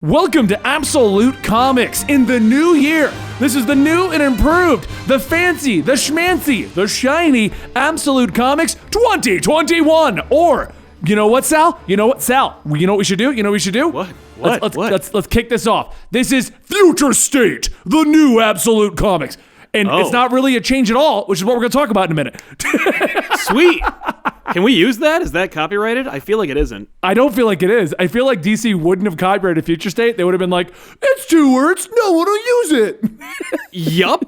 Welcome to Absolute Comics in the new year. This is the new and improved, the fancy, the schmancy, the shiny Absolute Comics 2021. Or, you know what, Sal? You know what we should do? What? Let's kick this off. This is Future State, the new Absolute Comics. And it's not really a change at all, which is what we're going to talk about in a minute. Sweet. Can we use that? Is that copyrighted? I feel like it isn't. I don't feel like it is. I feel like DC wouldn't have copyrighted Future State. They would have been like, it's 2 words. No one will use it. Yup.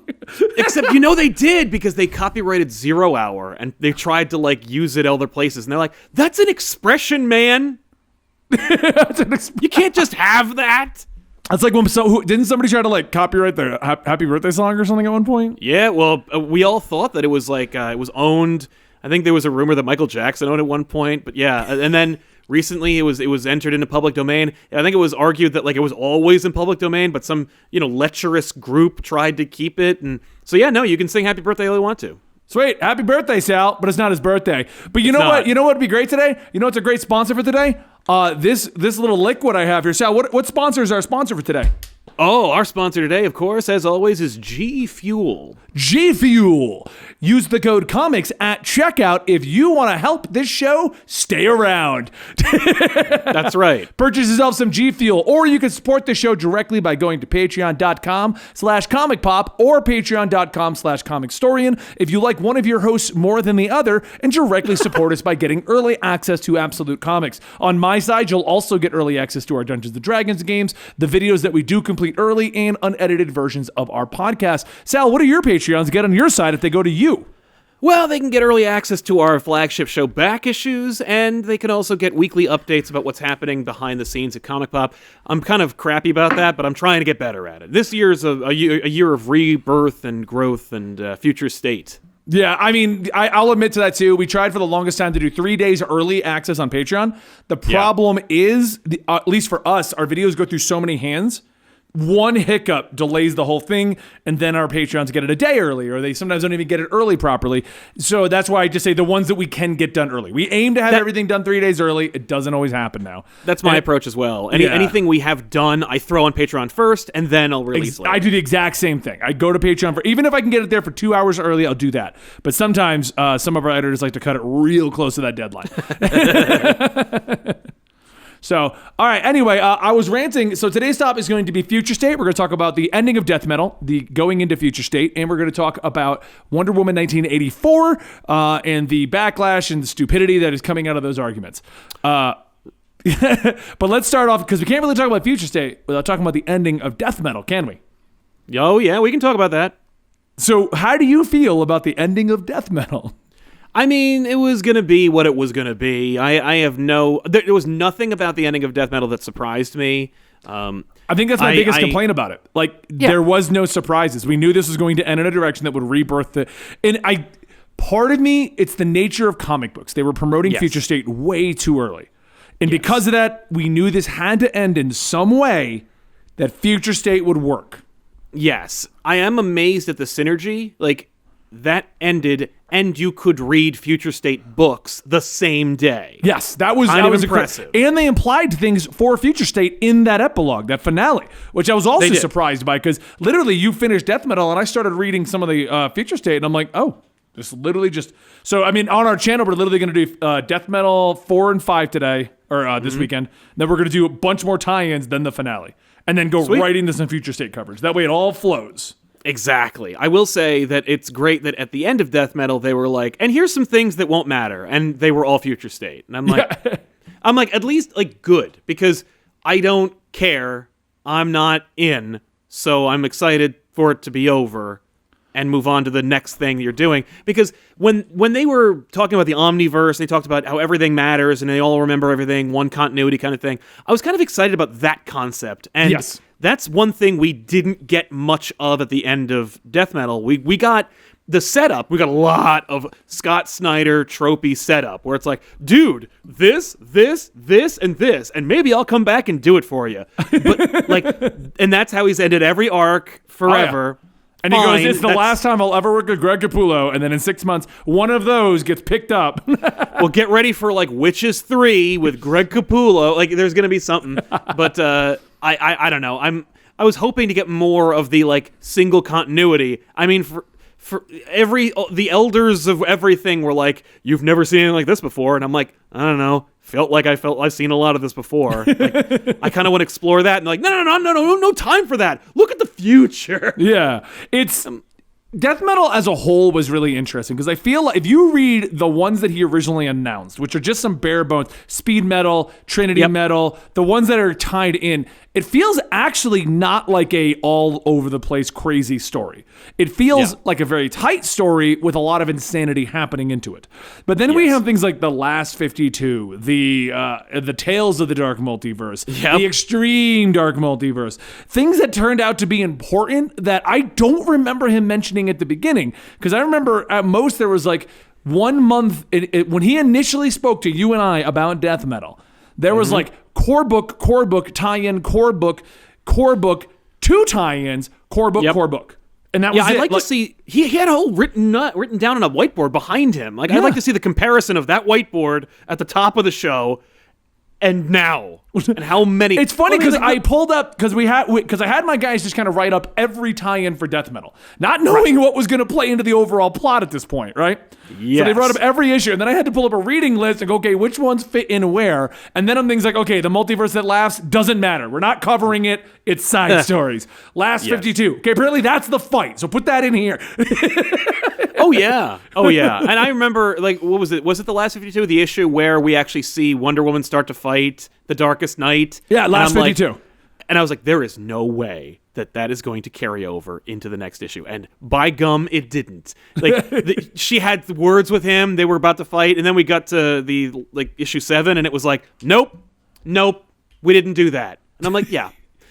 Except, they did because they copyrighted Zero Hour and they tried to use it other places. And they're like, that's an expression, man. You can't just have that. It's like when didn't somebody try to copyright their Happy Birthday song or something at one point? Yeah, well, we all thought that it was it was owned. I think there was a rumor that Michael Jackson owned at one point, but yeah, and then recently it was entered into public domain. I think it was argued that it was always in public domain, but some lecherous group tried to keep it, and so yeah, no, you can sing Happy Birthday all you want to. Sweet, happy birthday, Sal, but it's not his birthday. But you know what? You know what would be great today? You know what's a great sponsor for today? This little liquid I have here. Sal, what sponsor is our sponsor for today? Oh, our sponsor today, of course, as always, is G Fuel. G Fuel. Use the code COMICS at checkout if you want to help this show stay around. That's right. Purchase yourself some G Fuel, or you can support the show directly by going to patreon.com/comicpop or patreon.com/comicstorian if you like one of your hosts more than the other, and directly support us by getting early access to Absolute Comics. On my side, you'll also get early access to our Dungeons & Dragons games, the videos that we do complete early, and unedited versions of our podcast. Sal, what do your Patreons get on your side if they go to you? Well, they can get early access to our flagship show Back Issues, and they can also get weekly updates about what's happening behind the scenes at Comic Pop. I'm kind of crappy about that, but I'm trying to get better at it. This year's a year of rebirth and growth and future state. Yeah, I mean, I'll admit to that too. We tried for the longest time to do 3 days early access on Patreon. The problem is, at least for us, our videos go through so many hands. One hiccup delays the whole thing, and then our Patreons get it a day early, or they sometimes don't even get it early properly. So that's why I just say the ones that we can get done early. We aim to have everything done 3 days early. It doesn't always happen now. That's my approach as well. Anything we have done, I throw on Patreon first, and then I'll release later. I do the exact same thing. I go to Patreon even if I can get it there for 2 hours early, I'll do that. But sometimes some of our editors like to cut it real close to that deadline. So, all right, anyway, I was ranting. So today's stop is going to be Future State. We're going to talk about the ending of Death Metal, the going into Future State, and we're going to talk about Wonder Woman 1984 and the backlash and the stupidity that is coming out of those arguments. But let's start off, because we can't really talk about Future State without talking about the ending of Death Metal, can we? Oh, yeah, we can talk about that. So how do you feel about the ending of Death Metal? I mean, it was going to be what it was going to be. There was nothing about the ending of Death Metal that surprised me. I think that's my biggest complaint about it. There was no surprises. We knew this was going to end in a direction that would rebirth part of me, it's the nature of comic books. They were promoting Future State way too early. And because of that, we knew this had to end in some way that Future State would work. Yes. I am amazed at the synergy. That ended, and you could read Future State books the same day. Yes, that was impressive. And they implied things for Future State in that epilogue, that finale, which I was also surprised by, because literally you finished Death Metal, and I started reading some of the Future State, and I'm like, oh, this literally just... So, I mean, on our channel, we're literally going to do Death Metal 4 and 5 today, or this weekend. Then we're going to do a bunch more tie-ins than the finale, and then go right into some Future State coverage. That way it all flows. Exactly. I will say that it's great that at the end of Death Metal, they were like, and here's some things that won't matter. And they were all Future State. And I'm like, at least good, because I don't care. I'm not in. So I'm excited for it to be over and move on to the next thing you're doing. Because when they were talking about the Omniverse, they talked about how everything matters and they all remember everything, one continuity kind of thing. I was kind of excited about that concept. And that's one thing we didn't get much of at the end of Death Metal. We got the setup. We got a lot of Scott Snyder tropey setup where it's like, dude, this, and this, and maybe I'll come back and do it for you. But and that's how he's ended every arc forever. Oh, yeah. And he goes, fine. it's the last time I'll ever work with Greg Capullo. And then in 6 months, one of those gets picked up. Well, get ready for like Witches 3 with Greg Capullo. Like, there's going to be something. But I don't know. I was hoping to get more of the like single continuity. I mean, for the elders of everything were like, you've never seen anything like this before. And I'm like, I don't know. I've seen a lot of this before. Like, I kind of want to explore that. And like, no time for that. Look at the future. Yeah. It's death metal as a whole was really interesting because I feel like if you read the ones that he originally announced, which are just some bare bones, speed metal, Trinity metal, the ones that are tied in, it feels actually not like a all over the place crazy story. It feels like a very tight story with a lot of insanity happening into it. But then we have things like the Last 52, the Tales of the Dark Multiverse, the Extreme Dark Multiverse, things that turned out to be important that I don't remember him mentioning at the beginning, because I remember at most there was like 1 month when he initially spoke to you and I about death metal. There was like core book, tie-in, core book, 2 tie-ins, core book. And that was it. I'd like to see, he had a whole written down on a whiteboard behind him. Like, I'd like to see the comparison of that whiteboard at the top of the show and now, and how many. It's funny because I pulled up, because I had my guys just kind of write up every tie-in for death metal, not knowing what was going to play into the overall plot at this point, right? Yes. So they wrote up every issue, and then I had to pull up a reading list and go, okay, which ones fit in where? And then I'm things like, okay, the multiverse that laughs doesn't matter. We're not covering it. It's side stories. Last 52. Okay, apparently that's the fight. So put that in here. Oh yeah. And I remember, like, what was it? Was it the Last 52? The issue where we actually see Wonder Woman start to fight the Darkest Night? Yeah, Last 52. And I was like, there is no way that is going to carry over into the next issue. And by gum, it didn't. Like, she had words with him. They were about to fight. And then we got to the issue 7, and it was like, nope, we didn't do that. And I'm like, yeah.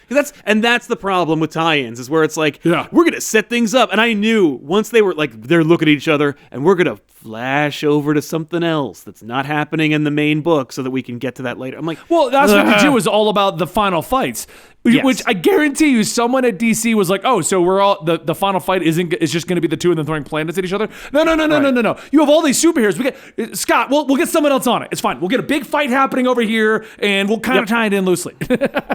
That's the problem with tie-ins, is where it's like, we're going to set things up. And I knew once they were like, they're looking at each other, and we're going to flash over to something else that's not happening in the main book so that we can get to that later. I'm like, well, that's what the 2 was all about, the final fights. Yes. Which I guarantee you, someone at DC was like, "Oh, so we're all the final fight is just going to be the 2 of them throwing planets at each other." No. You have all these superheroes. We get Scott. We'll get someone else on it. It's fine. We'll get a big fight happening over here, and we'll kind of tie it in loosely.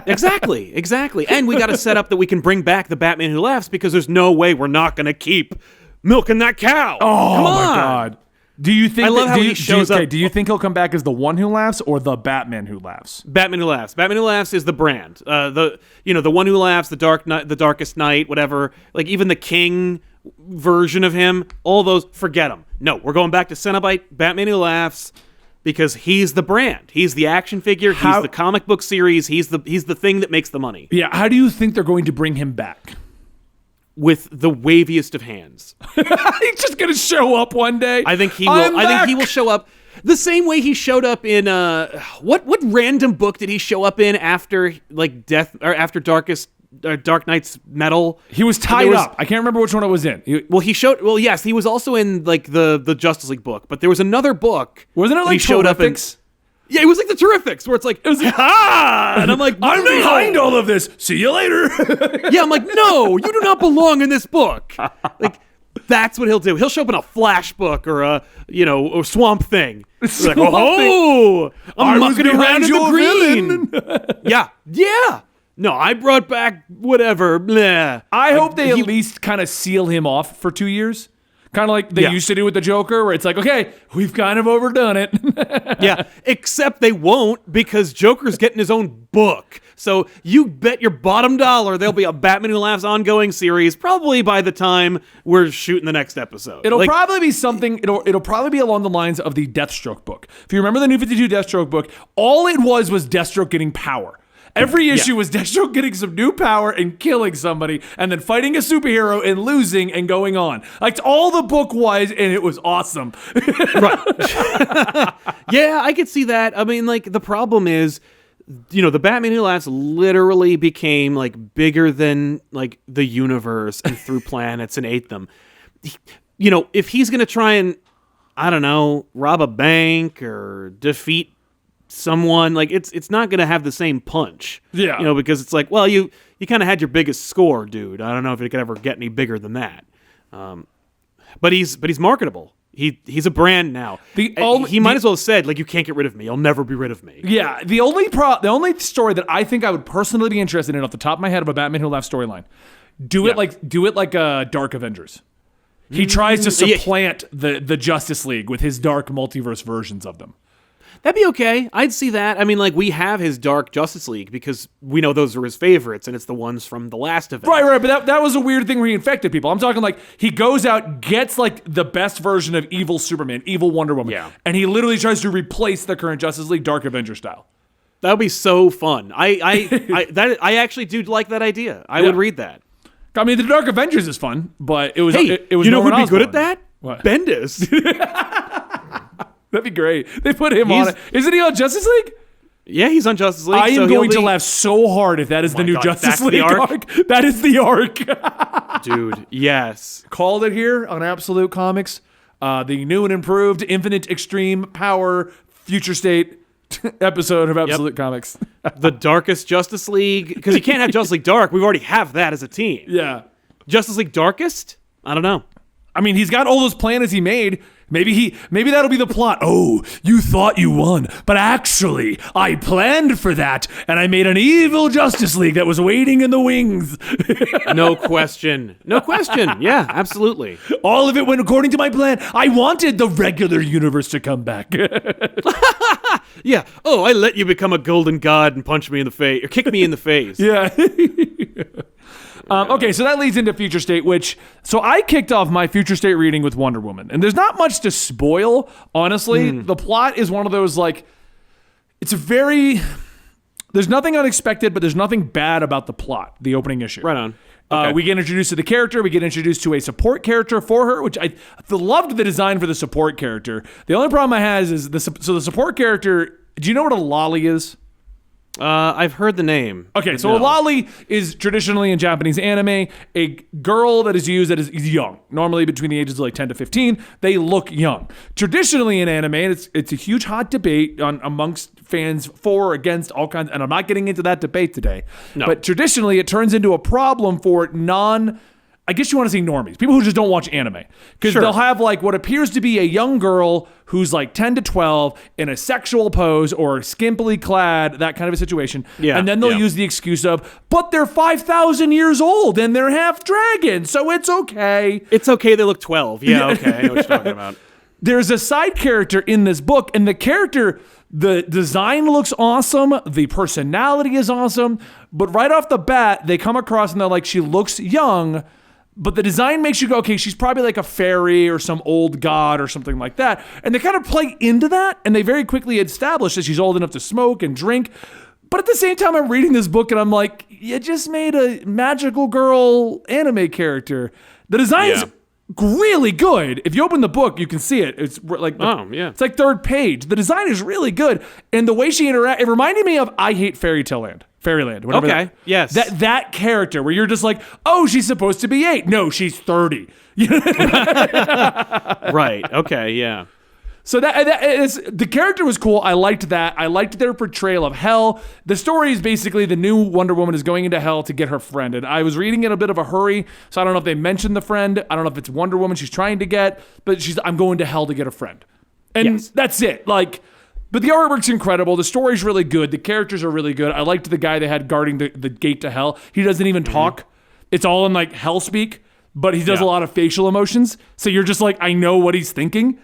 Exactly. And we got to set up that we can bring back the Batman Who Laughs, because there's no way we're not going to keep milking that cow. Oh, come on. My God. Do you think? I love how he shows up. Do you think he'll come back as the one who laughs or the Batman who laughs? Batman Who Laughs. Batman Who Laughs is the brand. The one who laughs, the Darkest Night, whatever. Like, even the King version of him, all those, forget them. No, we're going back to Cenobite, Batman Who Laughs, because he's the brand. He's the action figure. He's the comic book series. He's the thing that makes the money. Yeah. How do you think they're going to bring him back? With the waviest of hands. He's just gonna show up one day. I think he will. I think he will show up the same way he showed up in what random book did he show up in after Death or after Dark Knight's Metal? He was tied up. I can't remember which one it was in. Yes, he was also in like the Justice League book, but there was another book. Wasn't it like he showed up in? Yeah, it was like the Terrifics, where it's like, and I'm like, I'm behind all of this. See you later. Yeah, I'm like, no, you do not belong in this book. Like, that's what he'll do. He'll show up in a Flash book or a Swamp Thing. Like, I'm mucking around in the green. Yeah. No, I brought back whatever. Blah. I hope they at least kind of seal him off for 2 years. Kind of like they used to do with the Joker, where it's like, okay, we've kind of overdone it. Yeah, except they won't, because Joker's getting his own book. So you bet your bottom dollar there'll be a Batman Who Laughs ongoing series probably by the time we're shooting the next episode. It'll probably be something, it'll probably be along the lines of the Deathstroke book. If you remember the New 52 Deathstroke book, all it was Deathstroke getting power. Every issue was Deathstroke getting some new power and killing somebody, and then fighting a superhero and losing and going on. Like, all the book was, and it was awesome. Right. Yeah, I could see that. I mean, like, the problem is, the Batman Who Laughs literally became, like, bigger than, like, the universe and through planets and ate them. If he's going to try and, I don't know, rob a bank or defeat someone like it's not going to have the same punch. Yeah. You know, because it's like, well, you kind of had your biggest score, dude. I don't know if it could ever get any bigger than that. But he's marketable. He's a brand now. He might as well have said, like, you can't get rid of me. You'll never be rid of me. Yeah. The only story that I think I would personally be interested in off the top of my head of a Batman Who Laughs storyline, do it like a Dark Avengers. He tries to supplant the Justice League with his dark multiverse versions of them. That'd be okay. I'd see that. I mean, like, we have his Dark Justice League because we know those are his favorites, and it's the ones from the last event. Right, but that was a weird thing where he infected people. I'm talking like he goes out, gets like the best version of evil Superman, evil Wonder Woman, and he literally tries to replace the current Justice League Dark Avenger style. That would be so fun. I actually do like that idea. I would read that. I mean, the Dark Avengers is fun, but it was it was you know Norman who'd be good Osborn. at that? What? Bendis. That'd be great. They put him on it. Isn't he on Justice League? Yeah, he's on Justice League. I am going to laugh so hard if that is the new Justice League arc. That is the arc. Dude, yes. Called it here on Absolute Comics. The new and improved Infinite Extreme Power Future State episode of Absolute Comics. The darkest Justice League. Because you can't have Justice League Dark. We already have that as a team. Yeah. Justice League Darkest? I don't know. I mean, he's got all those planets he made. Maybe that'll be the plot. Oh, you thought you won, but actually, I planned for that, and I made an evil Justice League that was waiting in the wings. No question. No question. Yeah, absolutely. All of it went according to my plan. I wanted the regular universe to come back. Yeah. Oh, I let you become a golden god and punch me in the face, or kick me in the face. Yeah. Okay, so that leads into Future State, so I kicked off my Future State reading with Wonder Woman, and there's not much to spoil, honestly. The plot is one of those, like, there's nothing unexpected, but there's nothing bad about the plot, the opening issue. Right on. Okay. We get introduced to the character, we get introduced to a support character for her, which I loved the design for the support character. The only problem I had is the support character, do you know what a lolly is? I've heard the name. Okay, so a lolly is traditionally in Japanese anime a girl that is used that is young, normally between the ages of like 10 to 15. They look young. Traditionally in anime, it's a huge hot debate amongst fans for or against all kinds, and I'm not getting into that debate today. No. But traditionally, it turns into a problem for I guess you want to say normies, people who just don't watch anime. Because they'll have like what appears to be a young girl who's like 10 to 12 in a sexual pose or skimpily clad, that kind of a situation. Yeah, and then they'll use the excuse of, but they're 5,000 years old and they're half dragon, so it's okay. It's okay they look 12. Yeah, okay, I know what you're talking about. There's a side character in this book, and the character, the design looks awesome, the personality is awesome, but right off the bat, they come across and they're like, she looks young, but the design makes you go, okay, she's probably like a fairy or some old god or something like that. And they kind of play into that, and they very quickly establish that she's old enough to smoke and drink. But at the same time, I'm reading this book, and I'm like, you just made a magical girl anime character. The design's really good. If you open the book, you can see it. It's like it's like third page. The design is really good, and the way she interacts, it reminded me of I Hate Fairyland. Okay. Yes. That character where you're just like, oh, she's supposed to be 8. No, she's 30. Right. Okay. Yeah. So the character was cool. I liked that. I liked their portrayal of hell. The story is basically the new Wonder Woman is going into hell to get her friend. And I was reading in a bit of a hurry, so I don't know if they mentioned the friend. I don't know if it's Wonder Woman she's trying to get, but I'm going to hell to get a friend. And that's it. But the artwork's incredible. The story's really good. The characters are really good. I liked the guy they had guarding the gate to hell. He doesn't even talk. It's all in like hell speak, but he does a lot of facial emotions. So you're just like, I know what he's thinking.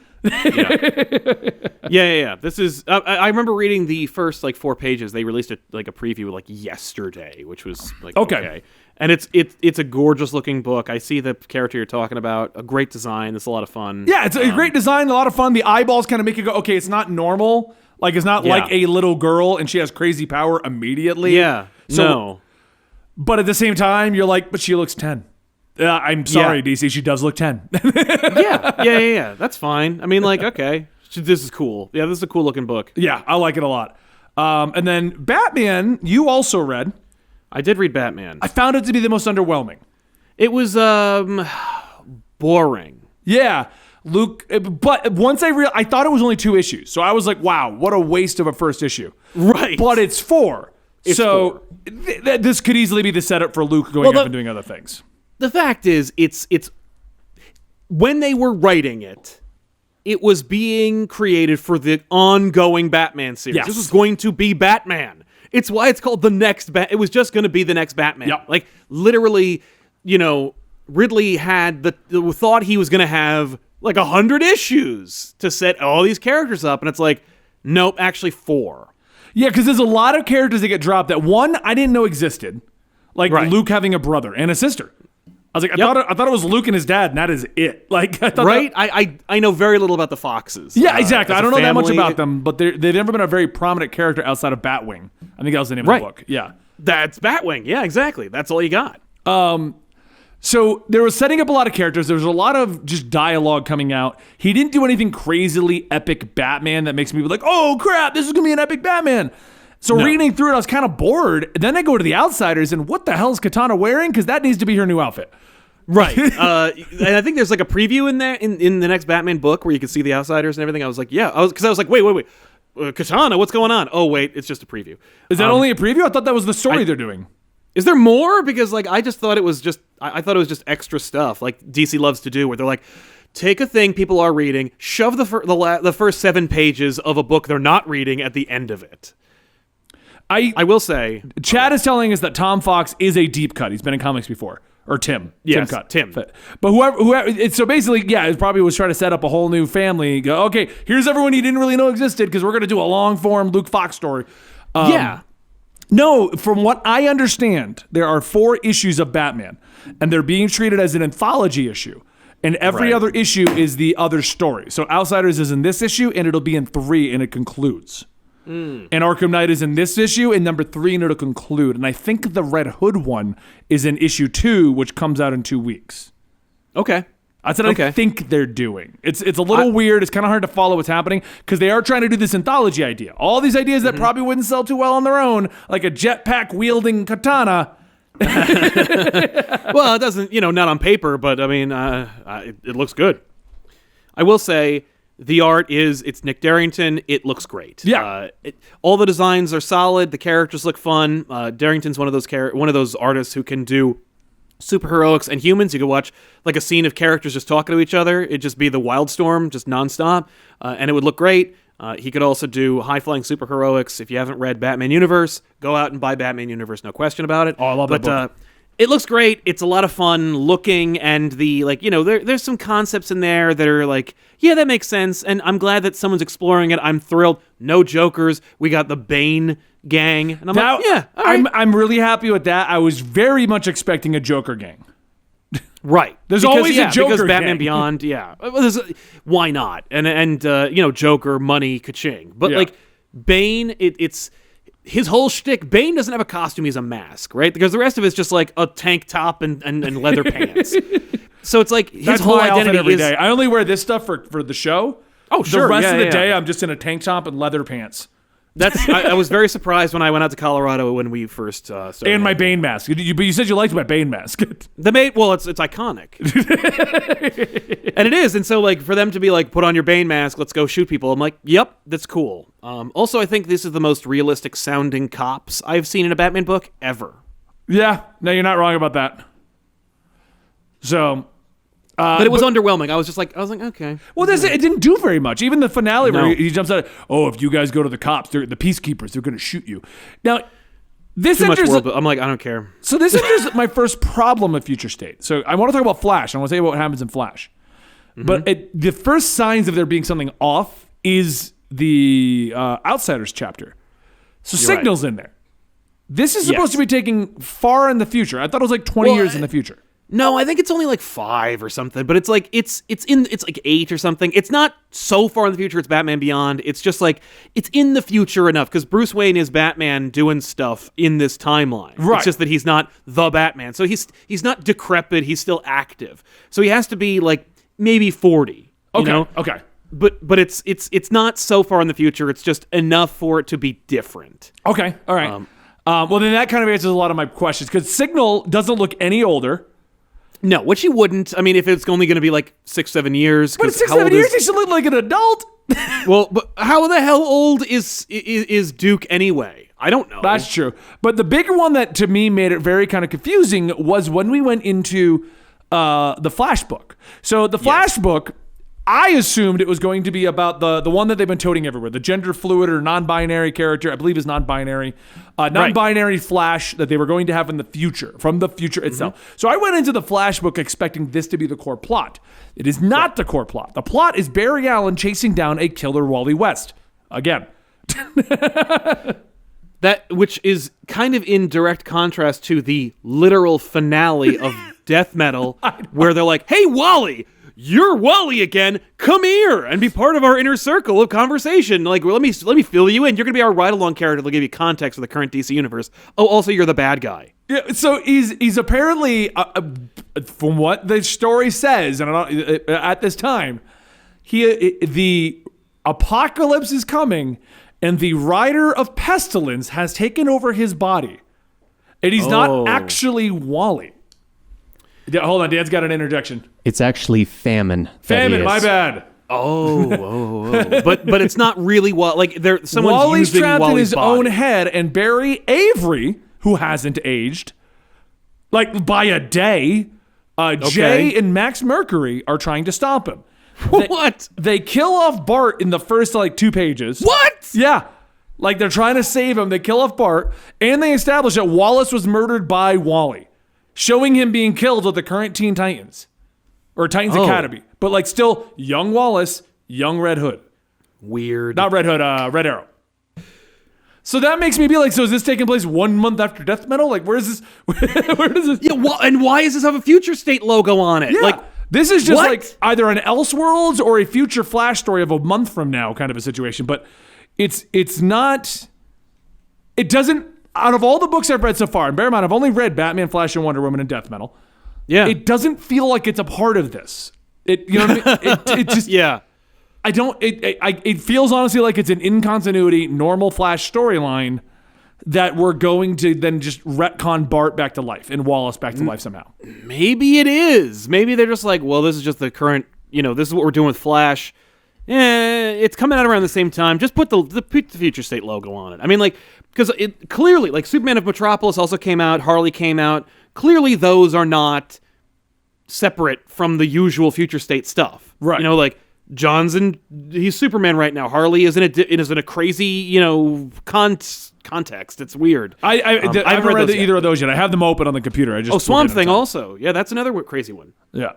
Yeah. This is. I remember reading the first like 4 pages. They released a preview like yesterday, which was like okay. And it's a gorgeous looking book. I see the character you're talking about. A great design. It's a lot of fun. Yeah, it's a great design. A lot of fun. The eyeballs kind of make you go, okay, it's not normal. Like it's not like a little girl and she has crazy power immediately. Yeah. But at the same time, you're like, but she looks 10. I'm sorry, DC. She does look 10. Yeah. That's fine. I mean, like, okay, this is cool. Yeah, this is a cool looking book. Yeah, I like it a lot. And then Batman, you also read. I did read Batman. I found it to be the most underwhelming. It was boring. Yeah. Luke, but once I thought it was only 2 issues. So I was like, wow, what a waste of a first issue. Right. But it's 4. So this could easily be the setup for Luke going up and doing other things. The fact is, it's when they were writing it, it was being created for the ongoing Batman series. Yes. This was going to be Batman. It's why it's called the next It was just going to be the next Batman. Yep. Like, literally, Ridley had the thought he was going to have like 100 issues to set all these characters up, and it's like, nope, actually 4. Yeah, because there's a lot of characters that get dropped that, one, I didn't know existed. Like Luke having a brother and a sister. I was like, I thought it was Luke and his dad, and that is it. Like, I thought I know very little about the Foxes. Yeah, exactly. I don't know that much about them, but they've never been a very prominent character outside of Batwing. I think that was the name of the book. Yeah. That's Batwing. Yeah, exactly. That's all you got. So there was setting up a lot of characters. There was a lot of just dialogue coming out. He didn't do anything crazily epic Batman that makes me be like, oh crap, this is going to be an epic Batman. So reading through it, I was kind of bored. Then I go to the Outsiders, and what the hell is Katana wearing? Because that needs to be her new outfit. Right. And I think there's like a preview in there in the next Batman book where you can see the Outsiders and everything. I was like, yeah. I was like, wait. Katana, what's going on? Oh, wait, it's just a preview. Is that only a preview? I thought that was the story they're doing. Is there more? Because like I just thought it was just I thought it was just extra stuff like DC loves to do, where they're like, take a thing people are reading, shove the first 7 pages of a book they're not reading at the end of it. I will say, Chad is telling us that Tom Fox is a deep cut. He's been in comics before, or Tim. Yes, Tim cut. Tim. But whoever. So basically, yeah, it probably was trying to set up a whole new family. Go, okay, here's everyone you didn't really know existed because we're going to do a long form Luke Fox story. Yeah. No, from what I understand, there are 4 issues of Batman, and they're being treated as an anthology issue. And every other issue is the other story. So Outsiders is in this issue, and it'll be in 3, and it concludes. And Arkham Knight is in this issue, and number 3, and it'll conclude. And I think the Red Hood one is in issue 2, which comes out in 2 weeks. Okay. That's what I think they're doing. It's a little weird. It's kind of hard to follow what's happening because they are trying to do this anthology idea. All these ideas that probably wouldn't sell too well on their own, like a jetpack wielding katana. Well, it doesn't, not on paper, but I mean, it looks good. I will say the art it's Nick Darrington. It looks great. Yeah. All the designs are solid. The characters look fun. Darrington's one of those artists who can do superheroics and humans. You could watch like a scene of characters just talking to each other. It'd just be the Wildstorm, just nonstop, and it would look great. He could also do high-flying superheroics. If you haven't read Batman Universe, go out and buy Batman Universe, no question about it. Oh, I love that book. It looks great. It's a lot of fun looking, and there's some concepts in there that are like, yeah, that makes sense, and I'm glad that someone's exploring it. I'm thrilled. No Jokers. We got the Bane gang, and I'm like, yeah, all right. I'm really happy with that. I was very much expecting a Joker gang. Right. There's always a Joker because Batman gang. Beyond, yeah. Why not? And Joker, money, ka-ching. But like Bane, it's his whole shtick. Bane doesn't have a costume; he's a mask, right? Because the rest of it's just like a tank top and leather pants. So it's like his whole identity every is. day. I only wear this stuff for the show. Oh, sure. The rest of the day, I'm just in a tank top and leather pants. I was very surprised when I went out to Colorado when we first started. And my Bane mask. But you said you liked my Bane mask. It's iconic. And it is. And so like for them to be like, put on your Bane mask, let's go shoot people. I'm like, yep, that's cool. Also, I think this is the most realistic sounding cops I've seen in a Batman book ever. Yeah, no, you're not wrong about that. So, but it was underwhelming. I was like, okay. Well, it didn't do very much. Even the finale where he jumps out, if you guys go to the cops, they're the peacekeepers, they're going to shoot you. Now, this Too much enters. world, I'm like, I don't care. So this enters my first problem of Future State. So I want to talk about Flash. I want to tell you what happens in Flash. But the first signs of there being something off is the Outsiders chapter. So Signal's in there. This is supposed to be taking far in the future. I thought it was like 20 years in the future. No, I think it's only like 5 or something, but it's like it's like 8 or something. It's not so far in the future. It's Batman Beyond. It's just like it's in the future enough because Bruce Wayne is Batman doing stuff in this timeline. Right. It's just that he's not the Batman, so he's not decrepit. He's still active. So he has to be like maybe 40. You know? Okay. But it's not so far in the future. It's just enough for it to be different. Okay. All right. Well, then that kind of answers a lot of my questions because Signal doesn't look any older. No, which he wouldn't. I mean, if it's only going to be like 6-7 years. But 6-7 years, he should look like an adult. Well, but how the hell old is Duke anyway? I don't know. That's true. But the bigger one that to me made it very kind of confusing was when we went into the Flash book. So the Flash book, I assumed it was going to be about the one that they've been toting everywhere, the gender fluid or non-binary character, I believe is non-binary, non-binary Flash that they were going to have in the future, from the future itself. So I went into the Flash book expecting this to be the core plot. It is not the core plot. The plot is Barry Allen chasing down a killer Wally West. Again. That, which is kind of in direct contrast to the literal finale of Death Metal, where they're like, "Hey, Wally, you're Wally again. Come here and be part of our inner circle of conversation. Like, well, let me fill you in. You're gonna be our ride-along character. They'll give you context for the current DC universe. Oh, also, you're the bad guy." Yeah, so he's apparently, from what the story says, and I don't, at this time, the apocalypse is coming. And the Rider of Pestilence has taken over his body. And he's not actually Wally. Hold on, Dan's got an interjection. It's actually Famine. Famine, my bad. But it's not really Wally. Like, someone's Wally's using trapped Wally's in his body. own head, and Barry Avery, who hasn't aged, like by a day, Jay and Max Mercury are trying to stop him. What? They kill off Bart in the first 2 pages. What? Yeah. Like they're trying to save him. They kill off Bart, and they establish that Wallace was murdered by Wally, showing him being killed with the current Teen Titans or Titans Academy. But still young Wallace, young Red Hood. Weird. Not Red Hood, Red Arrow. So that makes me be like, so is this taking place 1 month after Death Metal? Like, where is this? Where does this? Yeah, and why does this have a Future State logo on it? Yeah. This is just what? Either an Elseworlds or a future Flash story of a month from now kind of a situation. But it's not, it doesn't, out of all the books I've read so far, and bear in mind, I've only read Batman, Flash, and Wonder Woman and Death Metal. Yeah. It doesn't feel like it's a part of this. You know what I mean? It just, yeah. It feels honestly like it's an in continuity, normal Flash storyline that we're going to then just retcon Bart back to life and Wallace back to life somehow. Maybe it is. Maybe they're just like, well, this is just the current, this is what we're doing with Flash. It's coming out around the same time. Just put the Future State logo on it. I mean, because it clearly, Superman of Metropolis also came out, Harley came out. Clearly those are not separate from the usual Future State stuff. Right. He's Superman right now. Harley is in a crazy, context. It's weird. I haven't read either of those yet. I have them open on the computer. Swamp Thing also. Yeah, that's another crazy one. Yeah.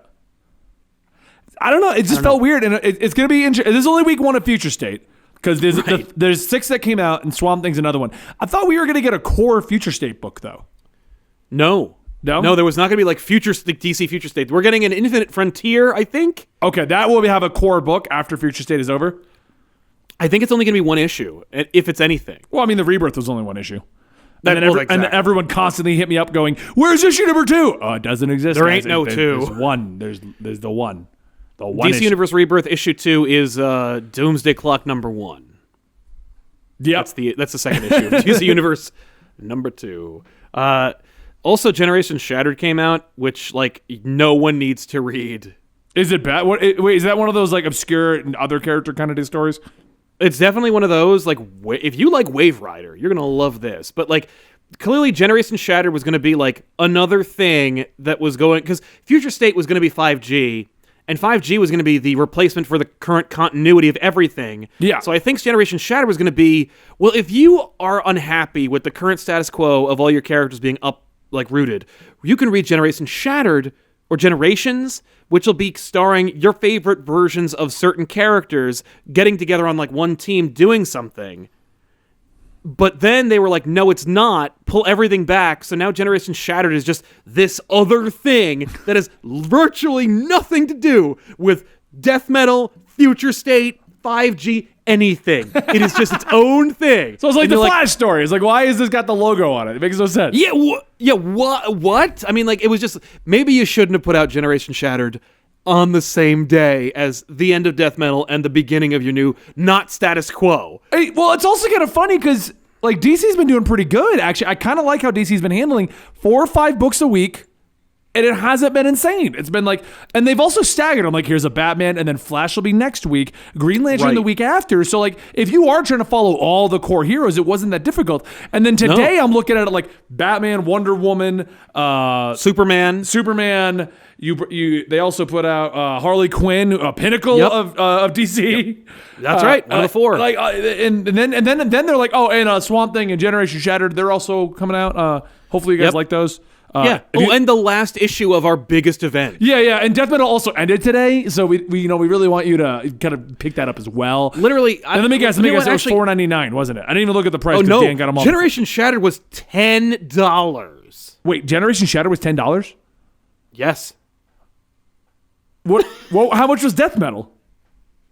I don't know. It just felt weird, and it's going to be interesting. This is only week 1 of Future State because there's 6 that came out, and Swamp Thing's another one. I thought we were going to get a core Future State book though. No, there was not going to be DC Future State. We're getting an Infinite Frontier, I think. Okay, that will have a core book after Future State is over. I think it's only going to be 1 issue, if it's anything. Well, I mean, the Rebirth was only 1 issue. And everyone constantly hit me up going, "Where's issue number 2?" Oh, it doesn't exist. There ain't no 2. There's 1. There's the 1. The 1 DC Universe Rebirth issue 2 is Doomsday Clock number 1. Yeah, that's the second issue of DC Universe number 2. Also, Generation Shattered came out, which no one needs to read. Is it bad? Wait, is that one of those obscure other character kind of stories? It's definitely one of those. If you like Wave Rider, you're gonna love this. But clearly, Generation Shattered was gonna be another thing that was going, because Future State was gonna be 5G, and 5G was gonna be the replacement for the current continuity of everything. Yeah. So I think Generation Shattered was gonna be, well, if you are unhappy with the current status quo of all your characters being rooted, you can read Generation Shattered or Generations, which will be starring your favorite versions of certain characters getting together on one team doing something. But then they were like, no, it's not. Pull everything back. So now Generation Shattered is just this other thing that has virtually nothing to do with Death Metal, Future State, 5G, anything. It is just its own thing. So it's like the Flash story. It's why has this got the logo on it? It makes no sense. Yeah, what? I mean, it was just, maybe you shouldn't have put out Generation Shattered on the same day as the end of Death Metal and the beginning of your new not status quo. Hey, well, it's also kind of funny because DC's been doing pretty good, actually. I kind of like how DC's been handling 4 or 5 books a week And it hasn't been insane. It's been like, and they've also staggered. I'm like, here's a Batman, and then Flash will be next week, Green Lantern the week after. So like, if you are trying to follow all the core heroes, it wasn't that difficult. And then today I'm looking at it like Batman, Wonder Woman, Superman. They also put out Harley Quinn, a pinnacle of DC. Yep. That's right, one of the four. Like, and then they're like, oh, and Swamp Thing and Generation Shattered, they're also coming out. Hopefully you guys like those. And the last issue of our biggest event. Yeah, and Death Metal also ended today, so we really want you to kind of pick that up as well. Literally, and let me guess, it was $4.99, wasn't it? I didn't even look at the price. Oh no, Dan got them all. Generation Shattered was $10. Wait, Generation Shattered was $10? Yes. What? Well, how much was Death Metal?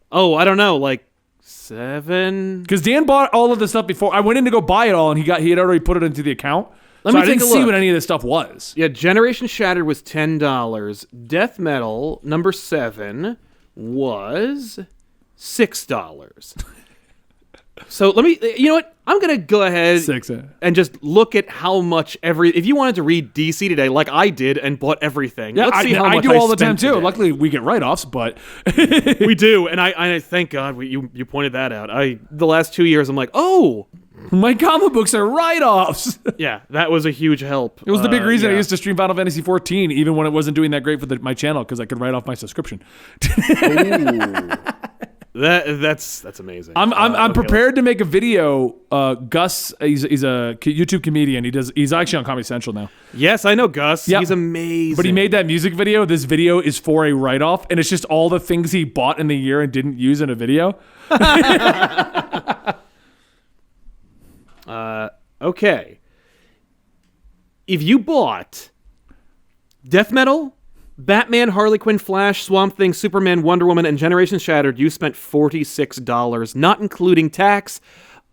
Oh, I don't know, like $7. Because Dan bought all of the stuff before. I went in to go buy it all, and he had already put it into the account. I didn't see what any of this stuff was. Yeah, Generation Shattered was $10. Death Metal number 7 was $6. So let me, you know what? I'm gonna go ahead and just look at how much if you wanted to read DC today, like I did, and bought everything. Yeah, let's see how much I do all the time too. Today. Luckily, we get write-offs, but we do, and I thank God you pointed that out. The last 2 years, I'm like, oh. My comic books are write-offs. Yeah, that was a huge help. It was the big reason I used to stream Final Fantasy 14, even when it wasn't doing that great for my channel, because I could write off my subscription. That's amazing. I'm prepared to make a video. Gus, he's a YouTube comedian. He's actually on Comedy Central now. Yes, I know Gus. Yep. He's amazing. But he made that music video. This video is for a write-off, and it's just all the things he bought in the year and didn't use in a video. Okay. If you bought Death Metal, Batman, Harley Quinn, Flash, Swamp Thing, Superman, Wonder Woman, and Generation Shattered, you spent $46, not including tax.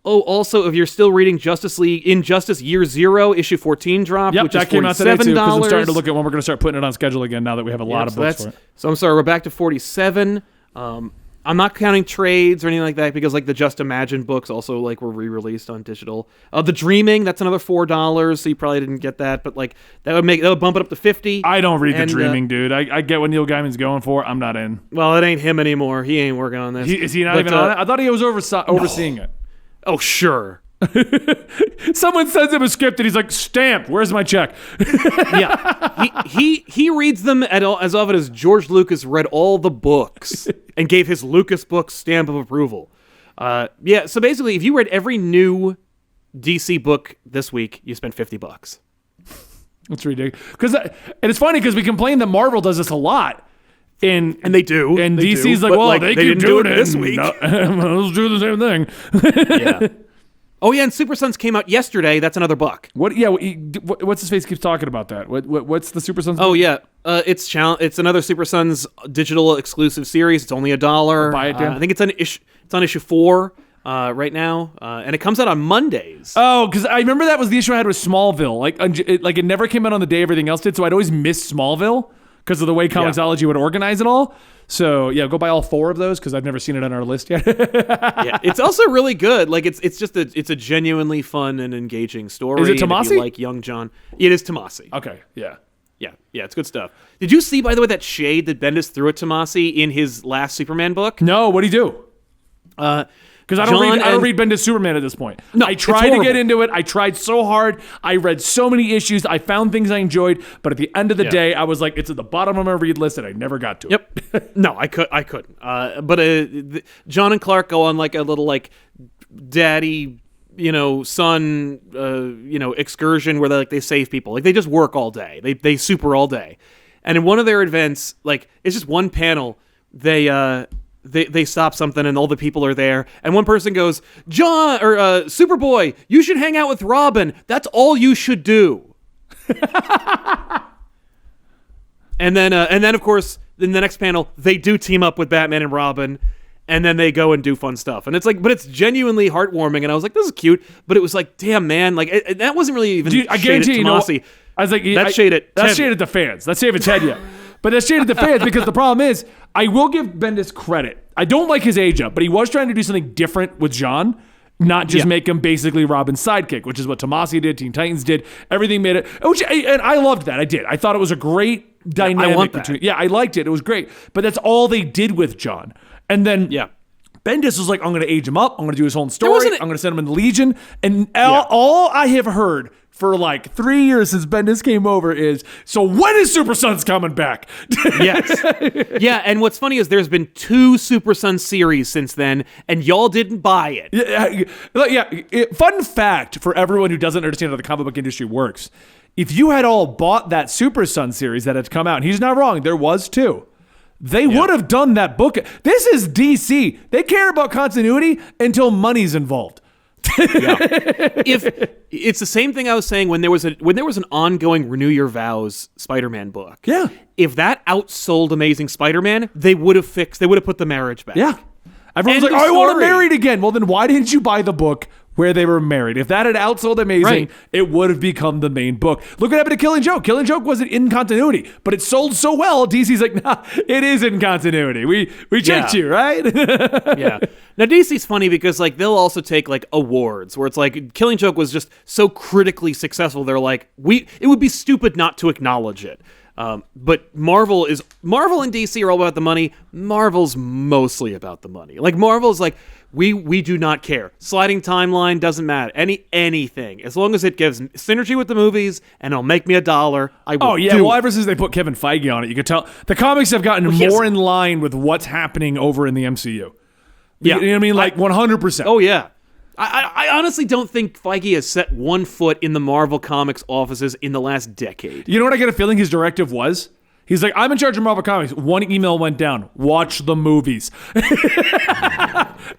Oh, also, if you're still reading Justice League Injustice Year Zero, issue 14 dropped, which is $47. Came out today too, because I'm starting to look at when we're going to start putting it on schedule again now that we have a lot of books for it. So I'm sorry, we're back to 47. I'm not counting trades or anything like that because like the Just Imagine books also like were re-released on digital. The Dreaming, that's another $4, so you probably didn't get that, but like that would bump it up to $50. I don't read The Dreaming, dude. I get what Neil Gaiman's going for. I'm not in. Well, it ain't him anymore. He ain't working on this. Is he not even on it? I thought he was overseeing it. Oh, sure. Someone sends him a script and he's like, stamp, where's my check? Yeah. He reads them as often as George Lucas read all the books and gave his Lucas books stamp of approval. Yeah, so basically, if you read every new DC book this week, you spent $50. That's ridiculous. And it's funny because we complain that Marvel does this a lot. And they do. And DC's like, well, like, they keep doing it this week. Let's do the same thing. Yeah. Oh yeah, and Super Sons came out yesterday. That's another buck. What? Yeah. What's his face keeps talking about that? What's the Super Sons? Oh yeah, it's another Super Sons digital exclusive series. It's only $1. Buy it, Dan. I think it's on issue 4 right now, and it comes out on Mondays. Oh, because I remember that was the issue I had with Smallville. Like it never came out on the day everything else did, so I'd always miss Smallville because of the way Comixology would organize it all. So yeah, go buy all 4 of those because I've never seen it on our list yet. Yeah, it's also really good. Like it's just a genuinely fun and engaging story. Is it Tomasi? If you like Young John? It is Tomasi. Okay, yeah, it's good stuff. Did you see, by the way, that shade that Bendis threw at Tomasi in his last Superman book? No, what'd he do? Because I don't read Bendis Superman at this point. No, I tried to get into it. I tried so hard. I read so many issues. I found things I enjoyed, but at the end of the day, I was like, it's at the bottom of my read list, and I never got to it. Yep. No, I couldn't. But John and Clark go on like a little like daddy, son, excursion where they save people. Like they just work all day. They super all day, and in one of their events, like it's just one panel. They stop something and all the people are there, and one person goes, John or Superboy, you should hang out with Robin. That's all you should do. and then of course in the next panel they do team up with Batman and Robin, and then they go and do fun stuff, and it's like, but it's genuinely heartwarming, and I was like, this is cute, but it was like, damn man, like that wasn't really even. Dude, I guarantee you, I was like, that's shaded the fans. That's shaded Ted yet. But that's shaded the fans because the problem is, I will give Bendis credit. I don't like his age up, but he was trying to do something different with John. not just make him basically Robin's sidekick, which is what Tomasi did, Teen Titans did. Everything made it, and I loved that. I did. I thought it was a great dynamic between. Yeah, I liked it. It was great. But that's all they did with John. And then Bendis was like, I'm going to age him up. I'm going to do his whole story. I'm going to send him in the Legion. And all I have heard for like 3 years since Bendis came over is, so when is Super Sons coming back? Yes. Yeah, and what's funny is there's been 2 Super Sons series since then, and y'all didn't buy it. Fun fact for everyone who doesn't understand how the comic book industry works. If you had all bought that Super Sons series that had come out, and he's not wrong, there was 2. They would have done that book. This is DC. They care about continuity until money's involved. If it's the same thing I was saying when there was an ongoing Renew Your Vows Spider-Man book. Yeah. If that outsold Amazing Spider-Man, they would have put the marriage back. Yeah. Everyone's like, I want to marry again. Well, then why didn't you buy the book where they were married? If that had outsold Amazing, it would have become the main book. Look what happened to Killing Joke. Killing Joke wasn't in continuity, but it sold so well, DC's like, nah, it is in continuity. We tricked you, right? Yeah. Now, DC's funny because like they'll also take like awards where it's like Killing Joke was just so critically successful. They're like, it would be stupid not to acknowledge it. But Marvel and DC are all about the money. Marvel's mostly about the money. Like Marvel's like, we do not care. Sliding timeline doesn't matter. Anything. As long as it gives synergy with the movies and it'll make me $1, I will do well, ever since they put Kevin Feige on it, you could tell the comics have gotten more in line with what's happening over in the MCU. Yeah. You know what I mean? Like 100%. Oh, yeah. I honestly don't think Feige has set one foot in the Marvel Comics offices in the last decade. You know what I get a feeling his directive was? He's like, I'm in charge of Marvel Comics. One email went down. Watch the movies.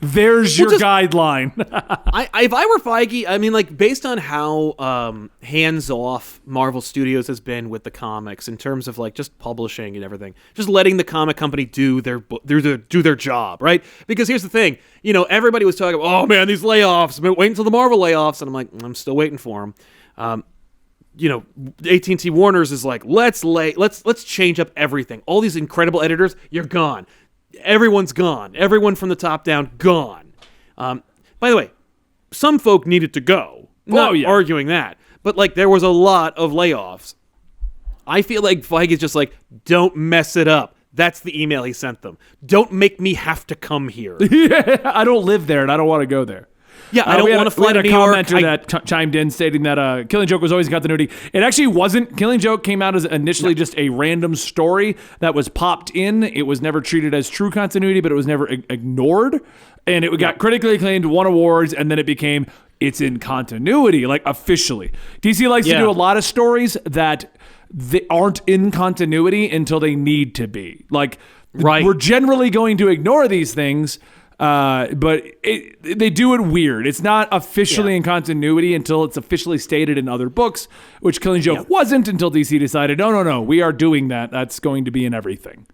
There's your guideline. If I were Feige, I mean, like, based on how hands-off Marvel Studios has been with the comics in terms of, like, just publishing and everything, just letting the comic company do their job, right? Because here's the thing. You know, everybody was talking, oh, man, these layoffs. Wait until the Marvel layoffs. And I'm like, I'm still waiting for them. You know, AT&T Warner's is like, let's change up everything. All these incredible editors, you're gone. Everyone's gone. Everyone from the top down, gone. By the way, some folk needed to go. Not arguing that. But, like, there was a lot of layoffs. I feel like Feige's just like, don't mess it up. That's the email he sent them. Don't make me have to come here. I don't live there, and I don't want to go there. Yeah, I don't want to fly to New York. We had a commenter that chimed in stating that Killing Joke was always continuity. It actually wasn't. Killing Joke came out as initially just a random story that was popped in. It was never treated as true continuity, but it was never ignored. And it got critically acclaimed, won awards, and then it became, it's in continuity, like officially. DC likes to do a lot of stories that they aren't in continuity until they need to be. Like, we're generally going to ignore these things, but they do it weird. It's not officially in continuity until it's officially stated in other books, which Killing Joke wasn't until DC decided, no, we are doing that. That's going to be in everything.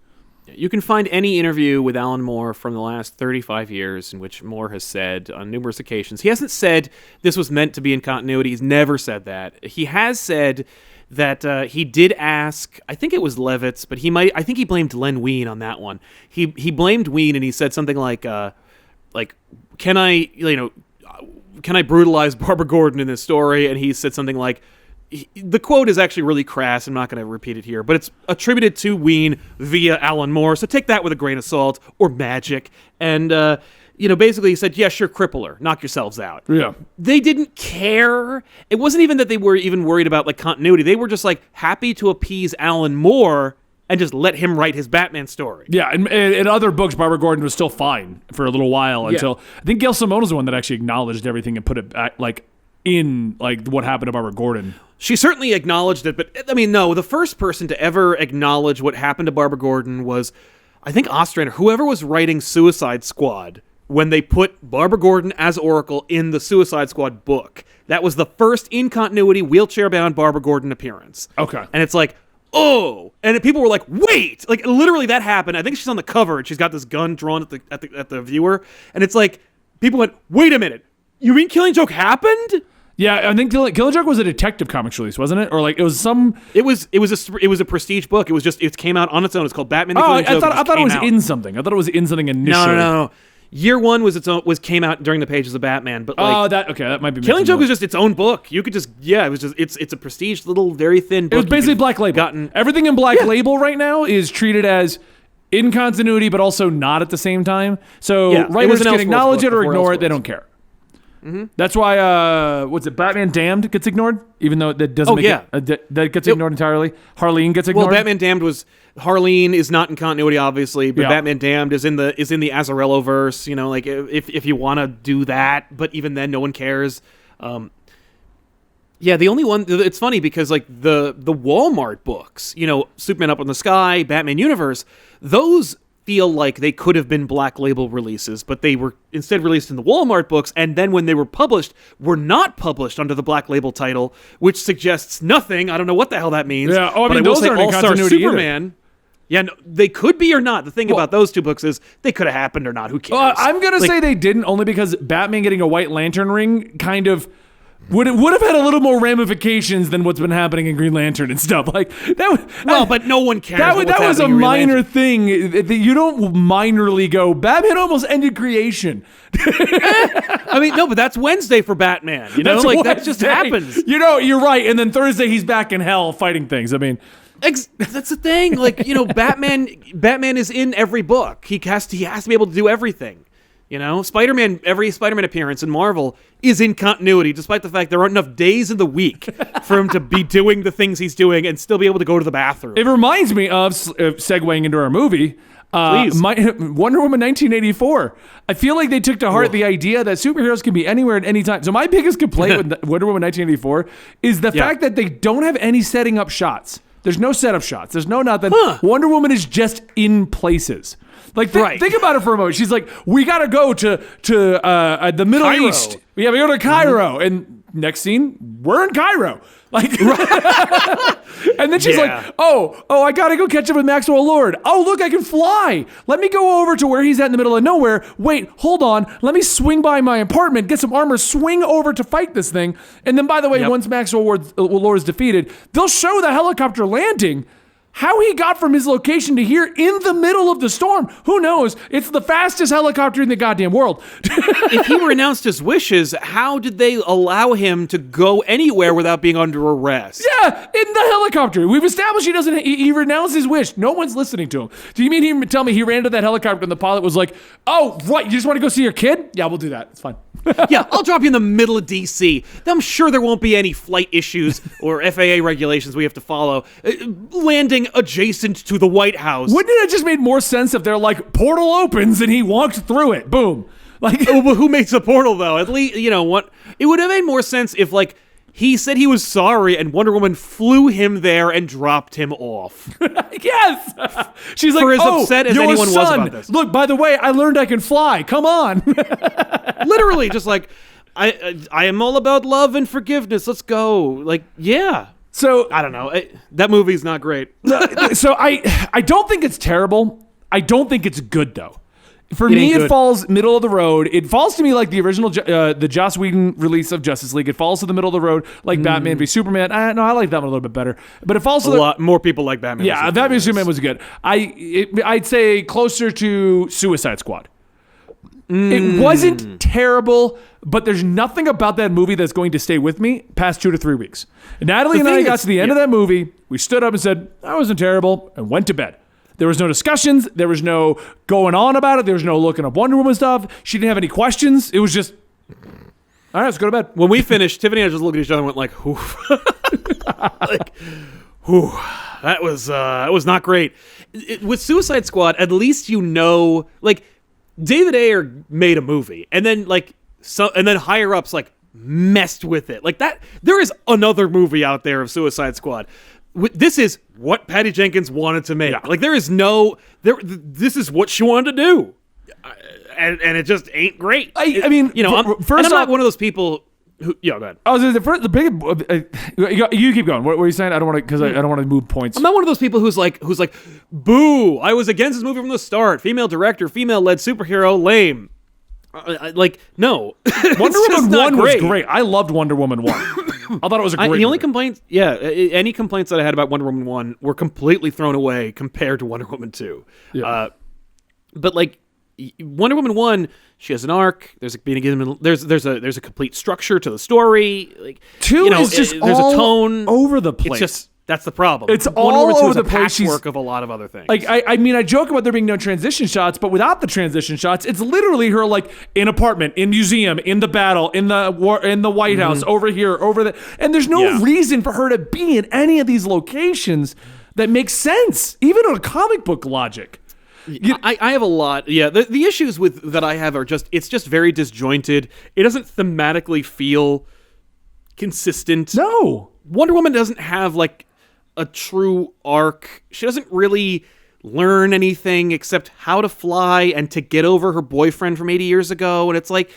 You can find any interview with Alan Moore from the last 35 years in which Moore has said on numerous occasions, he hasn't said this was meant to be in continuity. He's never said that. He has said that he did ask, I think it was Levitz, but I think he blamed Len Wein on that one. He blamed Wein and he said something like, can I brutalize Barbara Gordon in this story? And he said something like, the quote is actually really crass. I'm not going to repeat it here, but it's attributed to Wein via Alan Moore. So take that with a grain of salt or magic. And, basically he said, yeah, sure, cripple her. Knock yourselves out. Yeah. They didn't care. It wasn't even that they were even worried about like continuity. They were just like happy to appease Alan Moore and just let him write his Batman story. Yeah, and in other books, Barbara Gordon was still fine for a little while until I think Gail Simone is the one that actually acknowledged everything and put it back, in what happened to Barbara Gordon. She certainly acknowledged it, but I mean, no, the first person to ever acknowledge what happened to Barbara Gordon was, I think, Ostrander, whoever was writing Suicide Squad when they put Barbara Gordon as Oracle in the Suicide Squad book. That was the first in-continuity, wheelchair-bound Barbara Gordon appearance. Okay. And it's like, oh, and people were like, wait, like literally that happened. I think she's on the cover and she's got this gun drawn at the viewer, and it's like people went, wait a minute, you mean Killing Joke happened? Yeah, I think Killing Joke was a Detective Comics release, wasn't it? Or like it was some. It was a prestige book. It came out on its own. It's called Batman. The Killing Joke. I thought it was in something. I thought it was in something initially. No. Year One came out during the pages of Batman, but like that might be Killing mixing Joke them is just its own book. You could just it was just it's a prestige little very thin book. It was basically Black Label. Everything in Black Label right now is treated as in continuity, but also not at the same time. So writers can acknowledge it or ignore it. They don't care. Mm-hmm. That's why Batman Damned gets ignored, even though that doesn't that gets ignored entirely. Harleen gets ignored. Well, Batman Damned was Harleen is not in continuity, obviously, but Batman Damned is in the Azzarello verse. You know, like if you want to do that, but even then, no one cares. The only one. It's funny because like the Walmart books, you know, Superman Up in the Sky, Batman Universe, those feel like they could have been Black Label releases, but they were instead released in the Walmart books, and then when they were published, were not published under the Black Label title, which suggests nothing. I don't know what the hell that means. Yeah, I mean, those aren't in continuity Superman. Either. Yeah, no, they could be or not. The thing about those two books is they could have happened or not. Who cares? I'm going to say they didn't, only because Batman getting a White Lantern ring kind of would have had a little more ramifications than what's been happening in Green Lantern and stuff like that. But no one cares. That was a minor thing. You don't minorly go, Batman almost ended creation. I mean, no, but that's Wednesday for Batman. You know, that just happens. You know, you're right. And then Thursday he's back in hell fighting things. I mean, that's the thing. Like, you know, Batman is in every book. He has to be able to do everything. You know, every Spider-Man appearance in Marvel is in continuity, despite the fact there aren't enough days in the week for him to be doing the things he's doing and still be able to go to the bathroom. It reminds me of segueing into our movie, Wonder Woman 1984. I feel like they took to heart the idea that superheroes can be anywhere at any time. So my biggest complaint with Wonder Woman 1984 is the fact that they don't have any setting up shots. There's no setup shots. There's no nothing. Wonder Woman is just in places. Like, think about it for a moment. She's like, we got to go to the Middle Cairo. East. Yeah, we go to Cairo. And next scene, we're in Cairo. Like, and then she's like, oh, I got to go catch up with Maxwell Lord. Oh, look, I can fly. Let me go over to where he's at in the middle of nowhere. Wait, hold on. Let me swing by my apartment, get some armor, swing over to fight this thing. And then, by the way, once Maxwell Lord is defeated, they'll show the helicopter landing. How he got from his location to here in the middle of the storm, who knows? It's the fastest helicopter in the goddamn world. If he renounced his wishes, how did they allow him to go anywhere without being under arrest? Yeah, in the helicopter. We've established he doesn't. He renounced his wish. No one's listening to him. Do you mean tell me he ran to that helicopter and the pilot was like, "Oh, right, you just want to go see your kid? Yeah, we'll do that. It's fine." Yeah, I'll drop you in the middle of D.C. I'm sure there won't be any flight issues or FAA regulations we have to follow. Landing adjacent to the White House. Wouldn't it have just made more sense if they're like, portal opens and he walked through it? Boom. Like, who makes a portal though? At least, you know what? It would have made more sense if like he said he was sorry and Wonder Woman flew him there and dropped him off. Yes. She's like, for as upset as anyone was about this. Look, by the way, I learned I can fly. Come on. Literally, just like, I am all about love and forgiveness. Let's go. Like, yeah. So I don't know. That movie's not great. So I don't think it's terrible. I don't think it's good though. For me, it falls middle of the road. It falls to me like the original, the Joss Whedon release of Justice League. It falls to the middle of the road like Batman v Superman. I like that one a little bit better. But it falls to a lot more people like Batman. Yeah, Batman v Superman was good. I'd say closer to Suicide Squad. It wasn't terrible, but there's nothing about that movie that's going to stay with me past 2 to 3 weeks. Natalie and I got to the end of that movie. We stood up and said, that wasn't terrible, and went to bed. There was no discussions. There was no going on about it. There was no looking up Wonder Woman stuff. She didn't have any questions. It was just, all right, let's go to bed. When we finished, Tiffany and I just looked at each other and went like, whew. Like, whew. That was not great. With Suicide Squad, at least you know, like, David Ayer made a movie, and then higher ups like messed with it. Like that, there is another movie out there of Suicide Squad. This is what Patty Jenkins wanted to make. Yeah. Like there is this is what she wanted to do, and it just ain't great. I mean, you know, I'm not one of those people. Go ahead. The big. You keep going. What were you saying? I don't want to because I don't want to move points. I'm not one of those people who's like, boo! I was against this movie from the start. Female director, female-led superhero, lame. Like no. Wonder Woman 1 was great. I loved Wonder Woman 1. I thought it was a great. The only complaints, any complaints that I had about Wonder Woman 1 were completely thrown away compared to Wonder Woman 2. Yeah. But like, Wonder Woman 1, she has an arc. There's a beginning. There's a complete structure to the story. Like 2 is just there's all a tone over the place. It's just that's the problem. It's Wonder all Woman 2 over is the a place. patchwork of a lot of other things. Like I mean, I joke about there being no transition shots, but without the transition shots, it's literally her like in apartment, in museum, in the battle, in the White House, over here, over there, and there's no reason for her to be in any of these locations that makes sense, even on a comic book logic. I have a lot. Yeah, the issues with that I have are it's just very disjointed. It doesn't thematically feel consistent. No. Wonder Woman doesn't have like a true arc. She doesn't really learn anything except how to fly and to get over her boyfriend from 80 years ago. And it's like,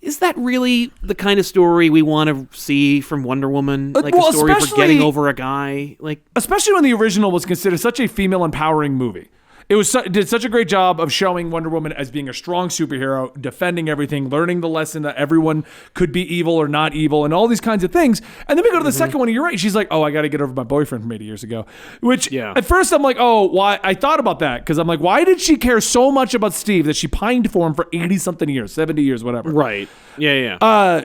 is that really the kind of story we want to see from Wonder Woman? Like a story for getting over a guy? Like, especially when the original was considered such a female empowering movie. It did such a great job of showing Wonder Woman as being a strong superhero, defending everything, learning the lesson that everyone could be evil or not evil, and all these kinds of things. And then we go to the second one, and you're right. She's like, oh, I got to get over my boyfriend from 80 years ago. Which, at first, I'm like, oh, why? I thought about that, because I'm like, why did she care so much about Steve that she pined for him for 80-something years, 70 years, whatever? Right. Yeah.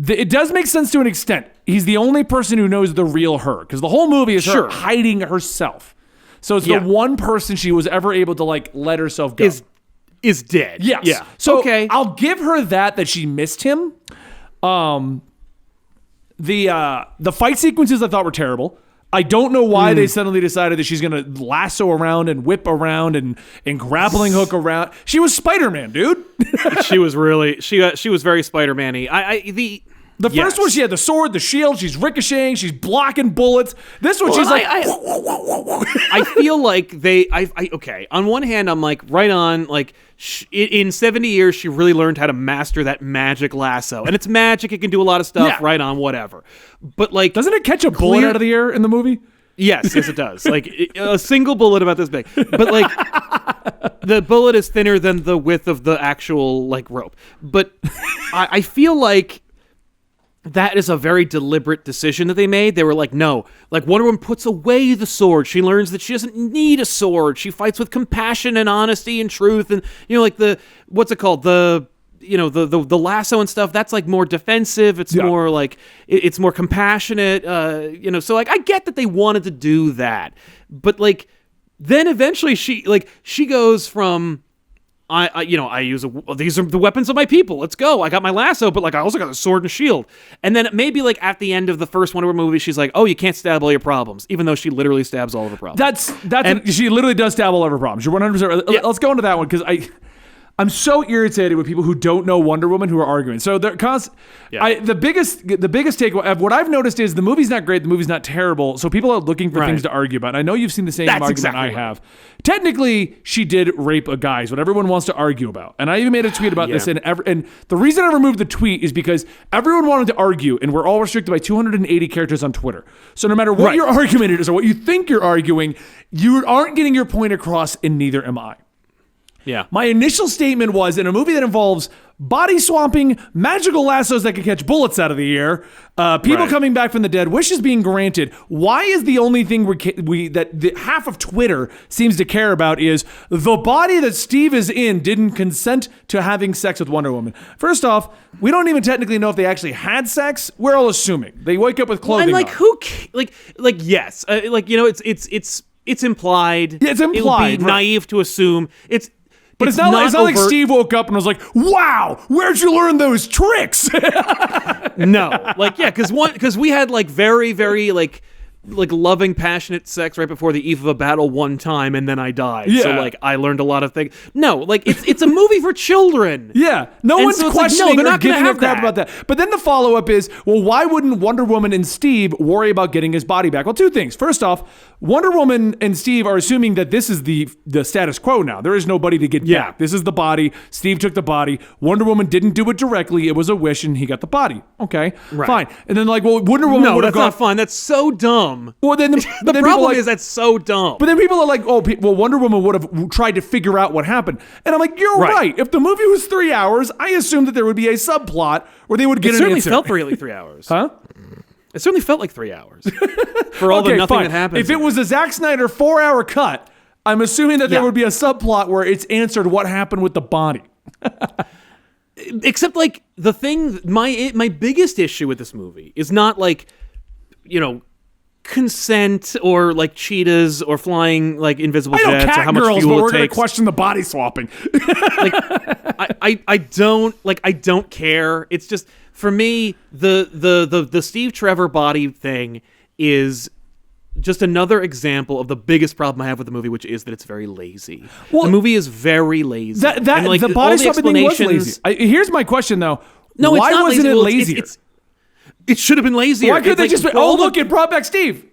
It does make sense to an extent. He's the only person who knows the real her, because the whole movie is her hiding herself. So it's the one person she was ever able to like let herself go. Is dead. Yes. Yeah. So okay. I'll give her that she missed him. The fight sequences I thought were terrible. I don't know why they suddenly decided that she's gonna lasso around and whip around and grappling hook around. She was Spider-Man, dude. She was really she was very Spider-Man-y. The first one, she had the sword, the shield. She's ricocheting. She's blocking bullets. This one, she's like... I feel like okay. On one hand, I'm like, right on. Like, in 70 years, she really learned how to master that magic lasso. And it's magic. It can do a lot of stuff. Yeah. Right on, whatever. But, like... Doesn't it catch a bullet out of the air in the movie? Yes, it does. Like, a single bullet about this big. But, like, the bullet is thinner than the width of the actual, like, rope. But I feel like... that is a very deliberate decision that they made. They were like, no, like Wonder Woman puts away the sword. She learns that she doesn't need a sword. She fights with compassion and honesty and truth. And, like what's it called? The lasso and stuff. That's like more defensive. It's more like, it's more compassionate. So like, I get that they wanted to do that, but like, then eventually she goes from, I use these are the weapons of my people. Let's go. I got my lasso, but like I also got a sword and shield. And then maybe like at the end of the first Wonder Woman movie, she's like, "Oh, you can't stab all your problems," even though she literally stabs all of her problems. She literally does stab all of her problems. You're 100%. Yeah. Let's go into that one because I'm so irritated with people who don't know Wonder Woman who are arguing. So the biggest takeaway of what I've noticed is the movie's not great, the movie's not terrible. So people are looking for things to argue about. And I know you've seen the same argument I have. Technically, she did rape a guy, is what everyone wants to argue about. And I even made a tweet about this. And the reason I removed the tweet is because everyone wanted to argue, and we're all restricted by 280 characters on Twitter. So no matter what your argument is or what you think you're arguing, you aren't getting your point across, and neither am I. Yeah. My initial statement was, in a movie that involves body swapping, magical lassos that can catch bullets out of the air, people coming back from the dead, wishes being granted, why is the only thing that half of Twitter seems to care about is the body that Steve is in didn't consent to having sex with Wonder Woman? First off, we don't even technically know if they actually had sex. We're all assuming. They wake up with clothing on. Yes. It's implied. Yeah, it's implied. It would be naive to assume But it's not like Steve woke up and was like, wow, where'd you learn those tricks? No. Because we had very, very loving, passionate sex right before the eve of a battle one time, and then I died. Yeah. So I learned a lot of things. No, it's a movie for children. Yeah. No one's questioning they're or not giving gonna a crap about that. But then the follow-up is, well, why wouldn't Wonder Woman and Steve worry about getting his body back? Well, two things. First off, Wonder Woman and Steve are assuming that this is the status quo now. There is nobody to get back. This is the body. Steve took the body. Wonder Woman didn't do it directly. It was a wish, and he got the body. Okay, fine. And then Wonder Woman No, would that's not fun. That's so dumb. Well, then the problem is that's so dumb. But then people are like, oh, well, Wonder Woman would have tried to figure out what happened. And I'm like, you're right. If the movie was 3 hours, I assumed that there would be a subplot where they would get an answer. It certainly felt really 3 hours. Huh? It certainly felt like 3 hours for all the nothing that happened. If it was a Zack Snyder 4-hour cut, I'm assuming that there Yeah. would be a subplot where it's answered what happened with the body. Except like the thing, my biggest issue with this movie is not like, consent or like cheetahs or flying like invisible I know jets or how much Catgirls, fuel but we're it going to takes. question the body swapping. I don't care. It's just for me the Steve Trevor body thing is just another example of the biggest problem I have with the movie, which is that it's very lazy. Well, the movie is very lazy. That And, like, the all body swapping thing was explanations- lazy. Here's my question though. No, why it's not wasn't lazy. it Well, lazier? It should have been lazier. Why couldn't they It's just like, be, for all look, the- it brought back Steve.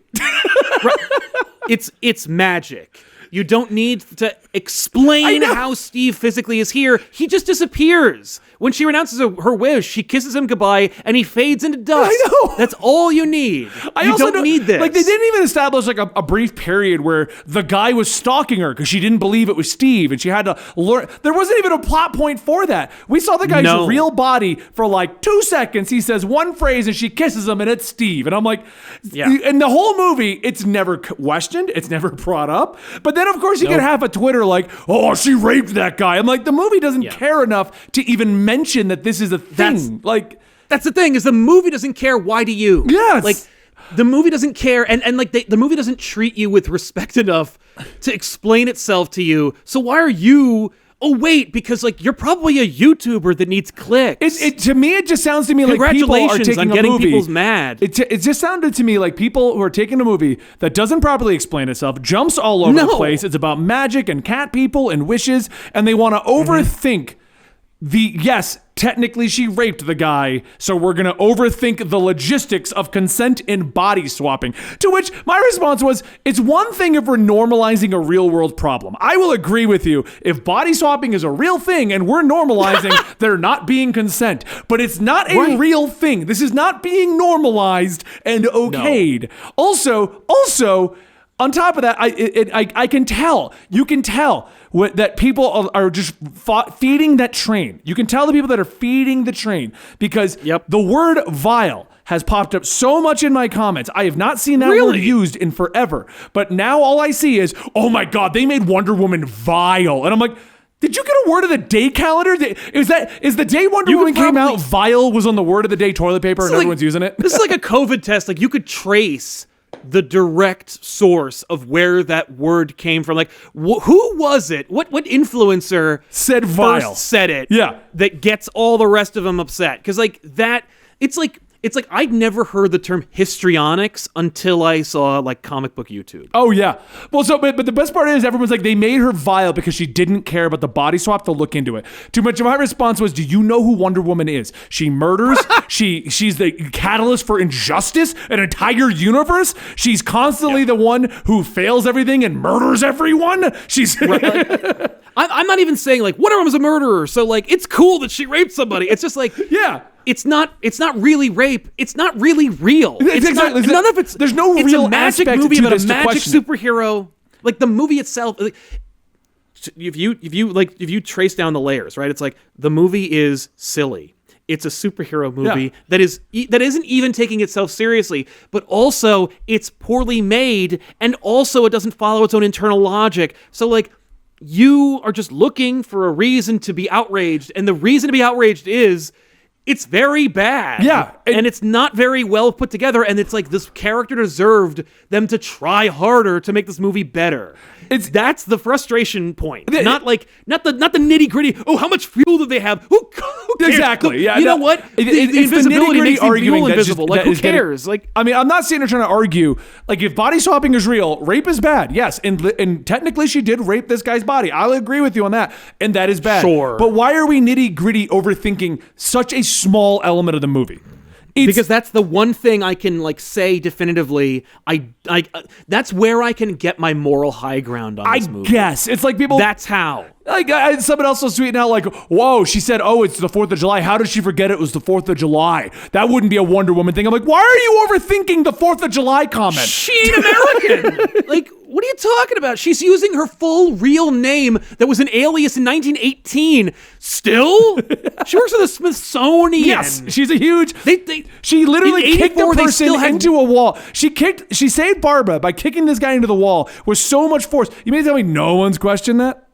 It's magic. You don't need to explain know. how Steve physically is here. He just disappears. When she renounces her wish, she kisses him goodbye, and he fades into dust. I know. That's all you need. You also don't need this. Like, they didn't even establish like a brief period where the guy was stalking her because she didn't believe it was Steve, and she had to learn. There wasn't even a plot point for that. We saw the guy's No. real body for like 2 seconds. He says one phrase, and she kisses him, and it's Steve. And I'm like, Yeah. in the whole movie, it's never questioned, it's never brought up. But then, of course, you get half of Twitter like, oh, she raped that guy. I'm like, the movie doesn't care enough to even mention that this is a thing. That's the thing, is the movie doesn't care. Why do you? Yes. Like, the movie doesn't care, and like the movie doesn't treat you with respect enough to explain itself to you. So why are you... Oh, wait, because like you're probably a YouTuber that needs clicks. To me, it just sounds to me like people are Congratulations taking on a getting movie. people's mad. It just sounded to me like people who are taking a movie that doesn't properly explain itself, jumps all over the No. place. It's about magic and cat people and wishes, and they want to Mm-hmm. overthink yes, technically she raped the guy, so we're going to overthink the logistics of consent and body swapping. To which my response was, it's one thing if we're normalizing a real world problem. I will agree with you if body swapping is a real thing and we're normalizing there not being consent, but it's not a real thing. This is not being normalized and okayed. No. Also, on top of that, I can tell, you can tell that people are just feeding that train. You can tell the people that are feeding the train because the word vile has popped up so much in my comments. I have not seen that word used in forever. But now all I see is, oh my God, they made Wonder Woman vile. And I'm like, did you get a word of the day calendar? Is the day Wonder Woman came out, vile was on the word of the day toilet paper and everyone's using it? This is like a COVID test. Like you could trace the direct source of where that word came from. Like, who was it? What influencer said vile? First said it. Yeah. That gets all the rest of them upset. Because like that, it's like I'd never heard the term histrionics until I saw like comic book YouTube. Oh yeah. Well, but the best part is everyone's like, they made her vile because she didn't care about the body swap. They'll look into it. Too much of my response was, do you know who Wonder Woman is? She murders. She's the catalyst for injustice, an entire universe. She's constantly the one who fails everything and murders everyone. She's. I'm not even saying like Wonder Woman's a murderer, so like it's cool that she raped somebody. It's just like It's not really rape. It's not really real. It's exactly. not, none of it's. There's no it's real a magic aspect movie to about this a to magic question it. superhero. Like the movie itself. Like, if you trace down the layers, right? It's like the movie is silly. It's a superhero movie that isn't even taking itself seriously, but also it's poorly made, and also it doesn't follow its own internal logic. So like, you are just looking for a reason to be outraged, and the reason to be outraged is it's very bad. Yeah. And it's not very well put together, and it's like this character deserved them to try harder to make this movie better. That's the frustration point. Not the nitty gritty. Oh, how much fuel did they have? Who cares? Exactly. Yeah. You know what? The invisibility makes the fuel invisible. Like, who cares? Like, I mean, I'm not sitting here trying to argue. Like, if body swapping is real, rape is bad. Yes, and technically she did rape this guy's body. I'll agree with you on that, and that is bad. Sure. But why are we nitty gritty overthinking such a small element of the movie? Because that's the one thing I can like say definitively. That's where I can get my moral high ground on this movie. I guess it's like people. That's how. Like someone else was tweeting out like, whoa, she said, oh, it's the 4th of July. How did she forget it was the 4th of July? That wouldn't be a Wonder Woman thing. I'm like, why are you overthinking the 4th of July comment? She ain't American. Like, what are you talking about? She's using her full real name that was an alias in 1918. Still? She works at the Smithsonian. Yes, she's a huge. She in literally kicked the 84, they person still had- into a wall. She saved Barbara by kicking this guy into the wall with so much force. You mean to tell me no one's questioned that?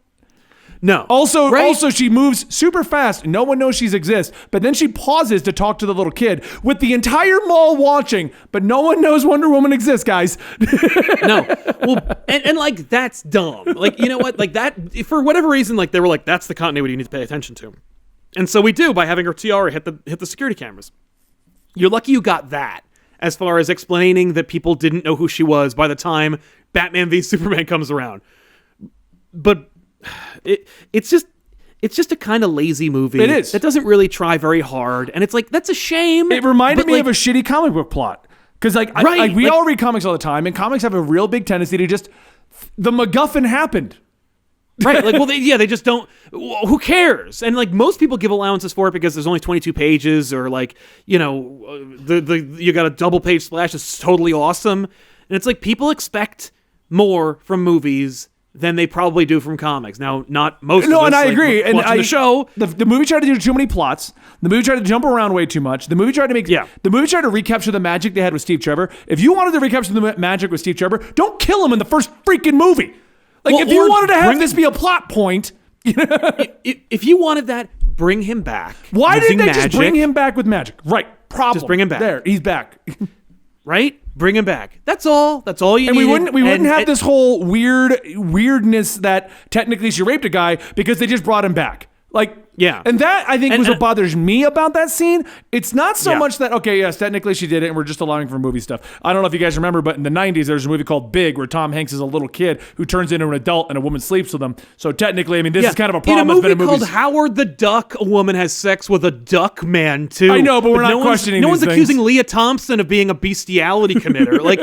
No. Also, Right? she moves super fast. No one knows she exists. But then she pauses to talk to the little kid with the entire mall watching. But no one knows Wonder Woman exists, guys. No. Well, and like, that's dumb. Like, you know what? Like, that, for whatever reason, like, they were like, that's the continuity you need to pay attention to. And so we do by having her tiara hit the security cameras. You're lucky you got that, as far as explaining that people didn't know who she was by the time Batman v Superman comes around. But it's just a kind of lazy movie. It is. It doesn't really try very hard, and it's like, that's a shame. It reminded me of a shitty comic book plot. Because we all read comics all the time, and comics have a real big tendency to just, the MacGuffin happened. Right, like, well, they just don't, who cares? And, like, most people give allowances for it because there's only 22 pages, or, like, you know, you got a double-page splash that's totally awesome. And it's like, people expect more from movies than they probably do from comics. Now, not most of us. No, and I agree. And the show. The movie tried to do too many plots. The movie tried to jump around way too much. The movie tried to The movie tried to recapture the magic they had with Steve Trevor. If you wanted to recapture the magic with Steve Trevor, don't kill him in the first freaking movie. Like, if you wanted to have this be a plot point, if you wanted that, bring him back. Why didn't they just bring him back with magic? Right. Problem. Just bring him back. There, he's back. Right? Bring him back. That's all. That's all you need. And we wouldn't have this whole weirdness that technically she raped a guy because they just brought him back. Like, yeah. And that, I think, was what bothers me about that scene. It's not so much that, okay, yes, technically she did it, and we're just allowing for movie stuff. I don't know if you guys remember, but in the 90s, there was a movie called Big, where Tom Hanks is a little kid who turns into an adult, and a woman sleeps with him. So technically, I mean, this is kind of a problem. In a movie called Howard the Duck, a woman has sex with a duck man, too. I know, but we're not questioning No these one's things. accusing Leah Thompson of being a bestiality committer. Like,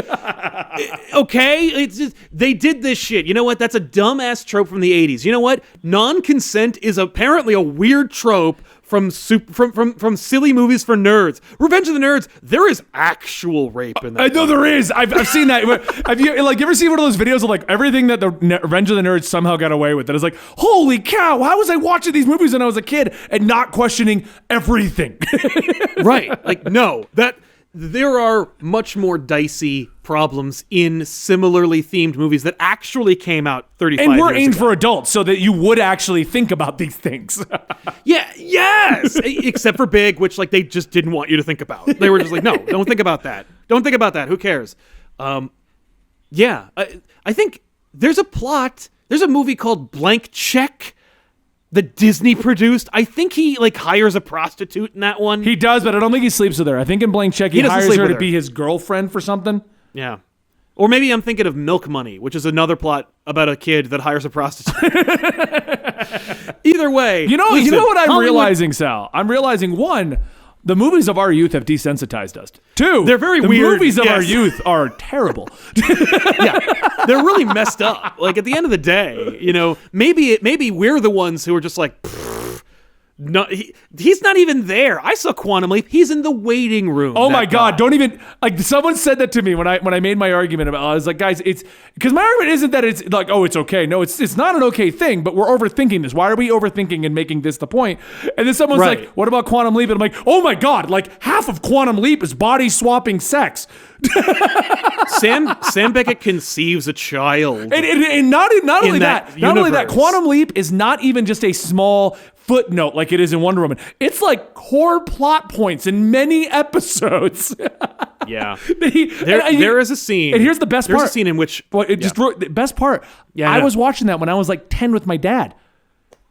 okay, it's just, they did this shit. You know what? That's a dumbass trope from the 80s. You know what? Non-consent is apparently a weird trope from silly movies for nerds. Revenge of the Nerds, there is actual rape in that. I know there is. I've seen that. Have you ever seen one of those videos of like everything that the Revenge of the Nerds somehow got away with? That is like, holy cow! How was I watching these movies when I was a kid and not questioning everything? Right? Like, no, that there are much more dicey problems in similarly themed movies that actually came out 35 years ago. And we're aimed for adults so that you would actually think about these things. Yes! Except for Big, which, like, they just didn't want you to think about. They were just like, no, don't think about that. Don't think about that. Who cares? Yeah. I think there's a plot. There's a movie called Blank Check that Disney produced. I think he, like, hires a prostitute in that one. He does, but I don't think he sleeps with her. I think in Blank Check, he hires her to be his girlfriend for something. Yeah. Or maybe I'm thinking of Milk Money, which is another plot about a kid that hires a prostitute. Either way. You know what I'm realizing, Sal? I'm realizing, one, the movies of our youth have desensitized us. Two, they're very weird. The movies of our youth are terrible. Yeah, they're really messed up. Like, at the end of the day, you know, maybe we're the ones who are just like, no, he's not even there. I saw Quantum Leap. He's in the waiting room. Oh my God! Don't even like. Someone said that to me when I made my argument about. I was like, guys, it's because my argument isn't that it's like, oh, it's okay. No, it's not an okay thing. But we're overthinking this. Why are we overthinking and making this the point? And then someone's like, what about Quantum Leap? And I'm like, oh my God! Like half of Quantum Leap is body swapping sex. Sam Beckett conceives a child, and not only that, universe. Quantum Leap is not even just a small footnote like it is in Wonder Woman. It's like core plot points in many episodes. Yeah, there is a scene, and here's the best part. There's a scene in which the best part. I was watching that when I was like 10 with my dad.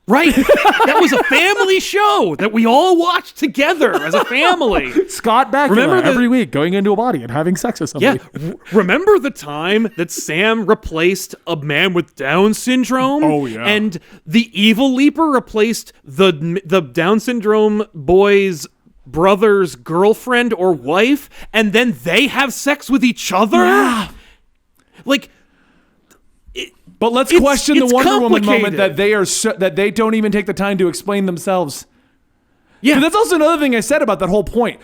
Right. That was a family show that we all watched together as a family. Scott Bakula every week going into a body and having sex with somebody. Yeah. Remember the time that Sam replaced a man with Down syndrome? Oh, yeah. And the evil leaper replaced the Down syndrome boy's brother's girlfriend or wife, and then they have sex with each other? Yeah. Like, But let's question the it's Wonder Woman moment complicated. that that they don't even take the time to explain themselves. Yeah. 'Cause that's also another thing I said about that whole point.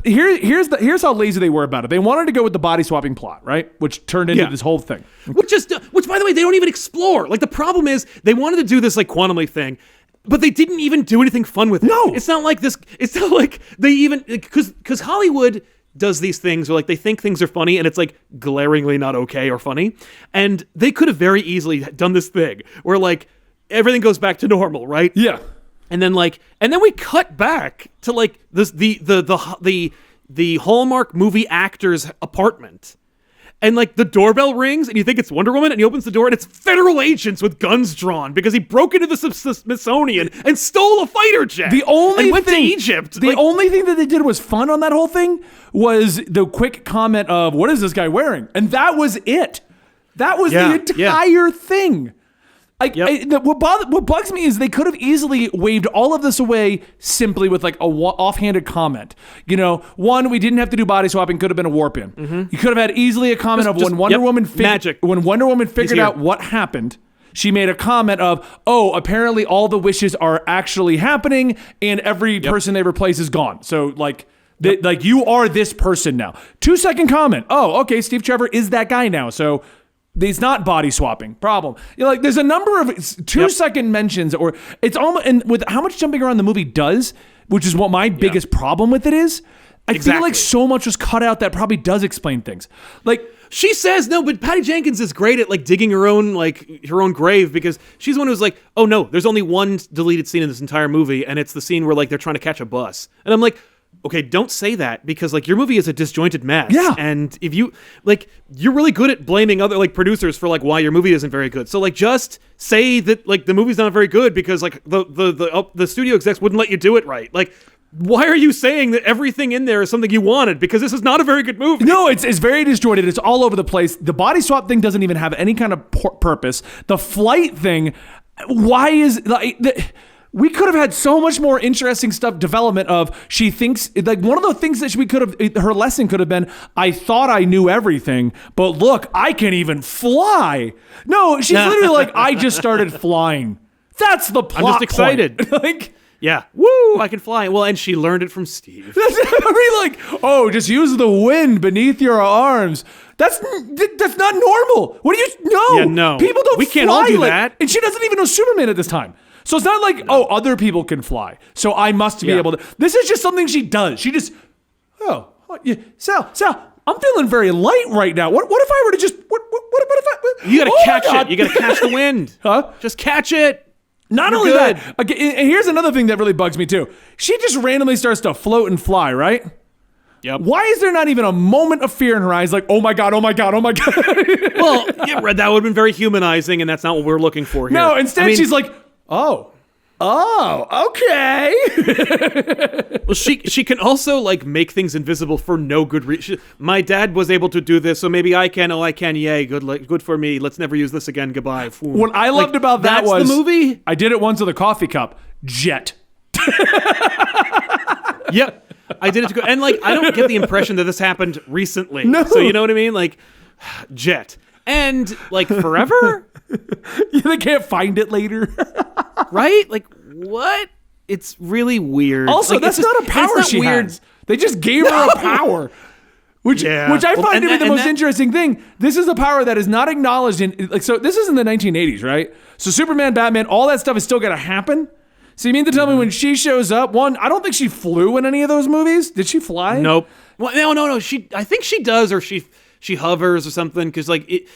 Here's how lazy they were about it. They wanted to go with the body swapping plot, right? Which turned into this whole thing. Which by the way, they don't even explore. Like, the problem is they wanted to do this like Quantum Leap thing, but they didn't even do anything fun with it. No. It's not like this. It's not like they even, because Hollywood does these things where like they think things are funny and it's like glaringly not okay or funny. And they could have very easily done this thing where like everything goes back to normal, right? Yeah. And then we cut back to like this the Hallmark movie actor's apartment. And like the doorbell rings and you think it's Wonder Woman and he opens the door and it's federal agents with guns drawn because he broke into the Smithsonian and stole a fighter jet. Went to Egypt. The only thing that they did was fun on that whole thing was the quick comment of, what is this guy wearing? And that was it. That was the entire thing. What bugs me is they could have easily waved all of this away simply with like a offhanded comment. You know, one, we didn't have to do body swapping, could have been a warp in. Mm-hmm. You could have had easily a comment when Wonder Woman figured out what happened. She made a comment of, oh, apparently all the wishes are actually happening and every person they replace is gone. So like, like you are this person now. 2-second comment. Oh, okay, Steve Trevor is that guy now. So he's not body swapping. Problem. You know, like there's a number of 2-second mentions, or it's almost, and with how much jumping around the movie does, which is what my biggest problem with it is, I feel like so much was cut out that probably does explain things. Like she says no, but Patty Jenkins is great at like digging her own grave because she's the one who's like, oh no, there's only one deleted scene in this entire movie, and it's the scene where like they're trying to catch a bus, and I'm like, okay, don't say that because like your movie is a disjointed mess. Yeah. And if you you're really good at blaming other like producers for like why your movie isn't very good. So like just say that like the movie's not very good because like the studio execs wouldn't let you do it right. Like, why are you saying that everything in there is something you wanted? Because this is not a very good movie. No, it's very disjointed. It's all over the place. The body swap thing doesn't even have any kind of purpose. The flight thing, why is we could have had so much more interesting stuff development of she thinks like one of the things that we could have, her lesson could have been, I thought I knew everything, but look, I can even fly. No, she's literally like, I just started flying. That's the plot. I'm just excited. Like, yeah. Woo, I can fly. Well, and she learned it from Steve. That's like, oh, just use the wind beneath your arms. That's not normal. What do you know? Yeah, no. People don't We fly can't all do like, that. And she doesn't even know Superman at this time. So it's not like, oh, other people can fly, so I must be able to. This is just something she does. She just, Sal, I'm feeling very light right now. What if I were to just, what if I? You gotta catch it. You gotta catch the wind. Huh? Just catch it. Not only that, and here's another thing that really bugs me too. She just randomly starts to float and fly, right? Yep. Why is there not even a moment of fear in her eyes? Like, oh my God, oh my God, oh my God. Well, yeah, that would have been very humanizing, and that's not what we're looking for here. No, instead she's like, oh, okay. Well, she can also like make things invisible for no good reason. My dad was able to do this, so maybe I can. Oh, I can. Yay, good for me. Let's never use this again. Goodbye. What I loved about that was the movie. I did it once with a coffee cup. Jet. Yep. I did it to go, and like I don't get the impression that this happened recently. No. So you know what I mean? Like, jet. And like forever? They can't find it later. Right? Like what? It's really weird. Also, like, that's not a power she has. They just gave her a power. Which I find to be the most interesting thing. This is a power that is not acknowledged in like so this is in the 1980s, right? So Superman, Batman, all that stuff is still gonna happen. So you mean to tell me when she shows up, one, I don't think she flew in any of those movies. Did she fly? Nope. Well, no. I think she does, or she hovers or something. Because like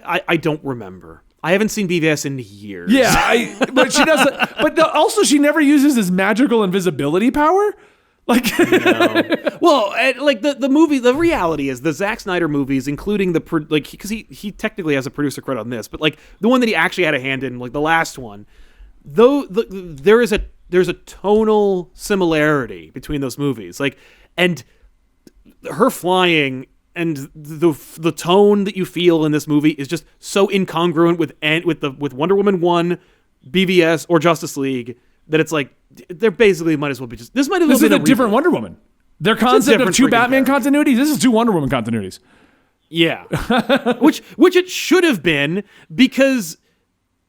I don't remember. I haven't seen BVS in years. Yeah, but she does. Also, she never uses this magical invisibility power. Like, no. Well, like the movie, the reality is the Zack Snyder movies, including because he technically has a producer credit on this, but like the one that he actually had a hand in, like the last one. Though there's a tonal similarity between those movies, like, and her flying and the tone that you feel in this movie is just so incongruent with Wonder Woman 1, BVS, or Justice League that it's like they're basically might as well be just this is a different Wonder Woman. Their concept of two Batman continuities. This is two Wonder Woman continuities. Yeah. which it should have been, because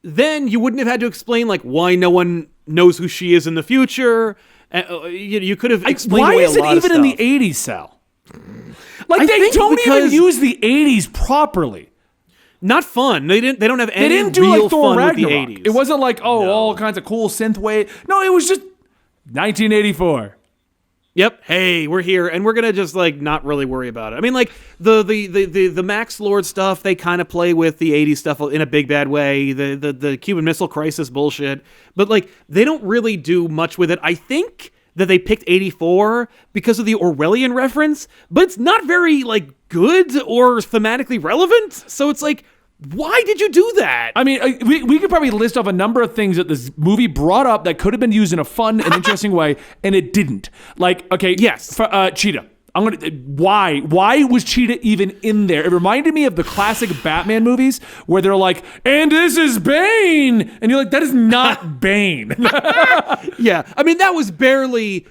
then you wouldn't have had to explain like why no one knows who she is in the future. You could have explained why away is a lot it even of in the stuff. 80s, Sal? Like I they think don't even because- use the 80s properly. Not fun. They don't have any They didn't do real like Thor fun with the Ragnarok. 80s. It wasn't like all kinds of cool synth wave. No, it was just 1984. Yep. Hey, we're here, and we're gonna just like not really worry about it. I mean, like the Max Lord stuff, they kind of play with the '80s stuff in a big bad way. The Cuban Missile Crisis bullshit, but like they don't really do much with it. I think that they picked '84 because of the Orwellian reference, but it's not very like good or thematically relevant. So it's like, why did you do that? I mean, we could probably list off a number of things that this movie brought up that could have been used in a fun and interesting way, and it didn't. Like, okay, Yes. for, Cheetah. Why was Cheetah even in there? It reminded me of the classic Batman movies where they're like, and this is Bane, and you're like, that is not Bane. Yeah, I mean that was barely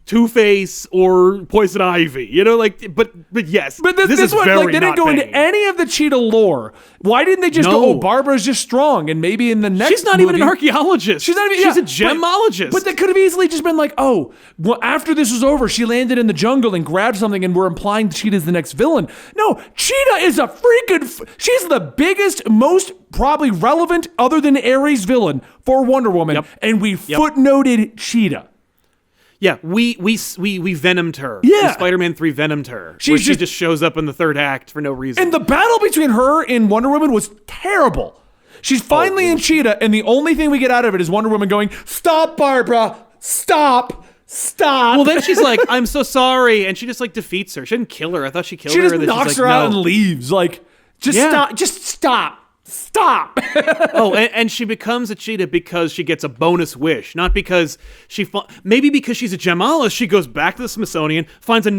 Two-Face or Poison Ivy, you know, like, but yes, But this is one, very like, they didn't not go Bane. into any of the Cheetah lore. Why didn't they just No. go, oh, Barbara's just strong, and maybe in the next She's not even an movie- archaeologist. She's not even. She's yeah, a gemologist. But they could have easily just been like, oh, well, after this was over, she landed in the jungle and grabbed something, and we're implying Cheetah's the next villain. No, Cheetah is a freaking. She's the biggest, most probably relevant, other than Ares villain for Wonder Woman, Yep. and we footnoted Cheetah. Yeah, we venomed her. Yeah. Spider-Man 3 venomed her. She's Where she just- just shows up in the third act for no reason. And the battle between her and Wonder Woman was terrible. She's finally in Cheetah, and the only thing we get out of it is Wonder Woman going, "Stop, Barbara! Stop! Stop!" well, then she's like, "I'm so sorry," and she just like defeats her. She didn't kill her. I thought she killed she her. just and then knocks she's her like, out no. and leaves. Like, just Yeah. stop! Just stop! Stop! Oh, and she becomes a cheetah because she gets a bonus wish, not because maybe because she's a gemologist. She goes back to the Smithsonian,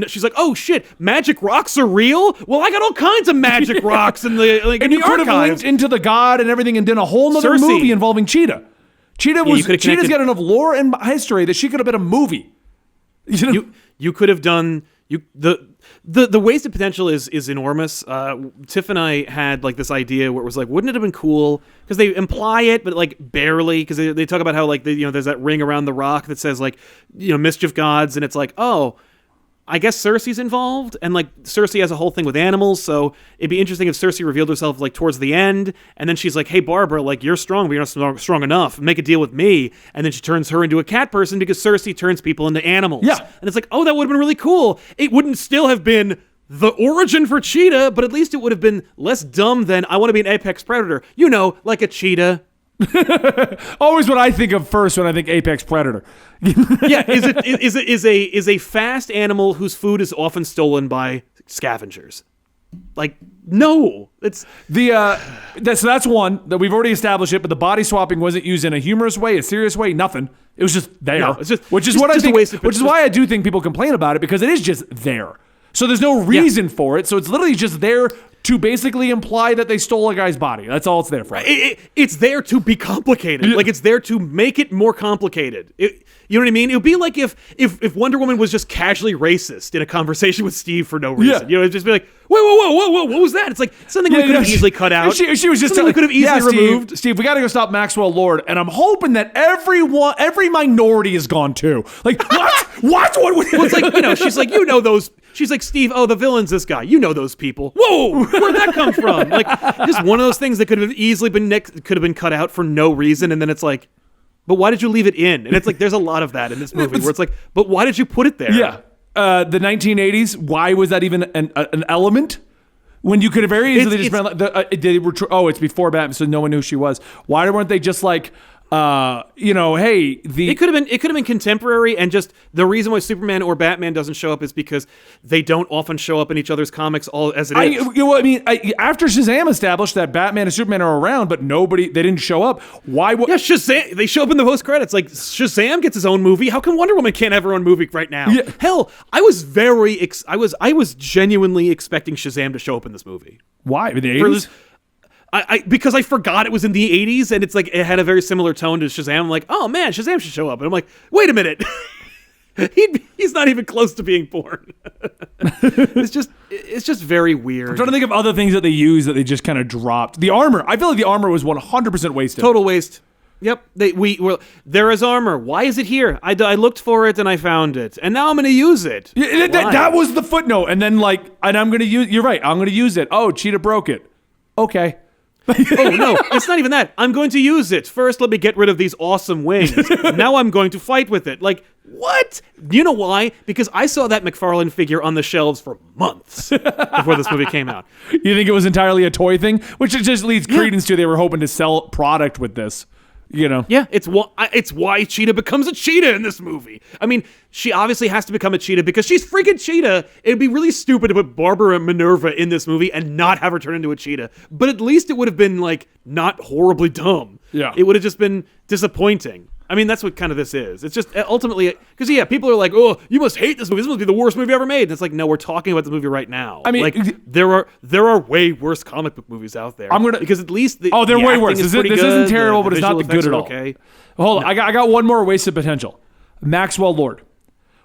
she's like, "Oh shit, magic rocks are real. Well, I got all kinds of magic rocks in the and in you the could have archives." linked into the god and everything, and done a whole nother Cersei. movie involving Cheetah. you could've Cheetah's connected- got enough lore and history that she could have been a movie. You know? You could have done the wasted potential is enormous. Tiff and I had like this idea where it was like, wouldn't it have been cool? Because they imply it, but like barely. Because they talk about how like there's that ring around the rock that says like mischief gods, and it's like, oh, I guess Cersei's involved, and like Cersei has a whole thing with animals, so it'd be interesting if Cersei revealed herself like towards the end, and then she's like, "Hey Barbara, like you're strong, but you're not strong enough. Make a deal with me." And then she turns her into a cat person because Cersei turns people into animals. Yeah. And it's like, oh, that would have been really cool. It wouldn't still have been the origin for Cheetah, but at least it would have been less dumb than I want to be an apex predator. Like a cheetah. Always what I think of first when I think Apex Predator. Yeah, is a fast animal whose food is often stolen by scavengers. Like, no, it's So that's one that we've already established it, but the body swapping wasn't used in a humorous way, a serious way, nothing. It was just there. No, it's just- which is just- what I just a think. waste of- Which is why I do think people complain about it, because it is just there. So there's no reason for it. So it's literally just there to basically imply that they stole a guy's body. That's all it's there for. it's there to be complicated. Like it's there to make it more complicated. You know what I mean? It would be like if Wonder Woman was just casually racist in a conversation with Steve for no reason. Yeah. It'd just be like, whoa, what was that? It's like something we could have easily cut out. She was just something we could have easily removed. Steve, we got to go stop Maxwell Lord, and I'm hoping that every minority is gone too. Like what? What? Well, it's like she's like those. She's like, Steve, oh, the villain's this guy. You know those people. Whoa, where'd that come from? Like, just one of those things that could have easily been cut out for no reason, and then it's like, but why did you leave it in? And it's like, there's a lot of that in this movie where it's like, but why did you put it there? Yeah. The 1980s, why was that even an element? When you could have very easily just been like, it's before Batman, so no one knew who she was. Why weren't they just like, hey, it could have been contemporary, and just the reason why Superman or Batman doesn't show up is because they don't often show up in each other's comics all as it is. After Shazam established that Batman and Superman are around, but they didn't show up. Why? Yeah, Shazam. They show up in the post credits. Like Shazam gets his own movie. How come Wonder Woman can't have her own movie right now? Yeah. Hell, I was I was genuinely expecting Shazam to show up in this movie. Why? In the 80s? Because I forgot it was in the 80s, and it's like it had a very similar tone to Shazam. I'm like, oh man, Shazam should show up. And I'm like, wait a minute. He's not even close to being born. It's just very weird. I'm trying to think of other things that they use that they just kind of dropped. The armor. I feel like the armor was 100% wasted. Total waste. Yep. There is armor. Why is it here? I looked for it and I found it, and now I'm going to use it. Yeah, that was the footnote. And then and I'm going to use. You're right. I'm going to use it. Oh, Cheetah broke it. Okay. Oh no, it's not even that. I'm going to use it. First, let me get rid of these awesome wings. Now I'm going to fight with it. Like, what? You know why? Because I saw that McFarlane figure on the shelves for months before this movie came out. You think it was entirely a toy thing? Which it just leads credence to they were hoping to sell product with this. You know? Yeah, it's why Cheetah becomes a cheetah in this movie. I mean, she obviously has to become a cheetah because she's freaking Cheetah. It'd be really stupid to put Barbara Minerva in this movie and not have her turn into a cheetah. But at least it would have been, like, not horribly dumb. Yeah. It would have just been disappointing. I mean, that's what kind of this is. It's just ultimately, because people are like, "Oh, you must hate this movie. This must be the worst movie ever made." And it's like, no, we're talking about the movie right now. I mean, like there are way worse comic book movies out there. Because at least they're way worse. This isn't terrible, but it's not the good at all. Okay. Hold on, I got one more wasted potential. Maxwell Lord.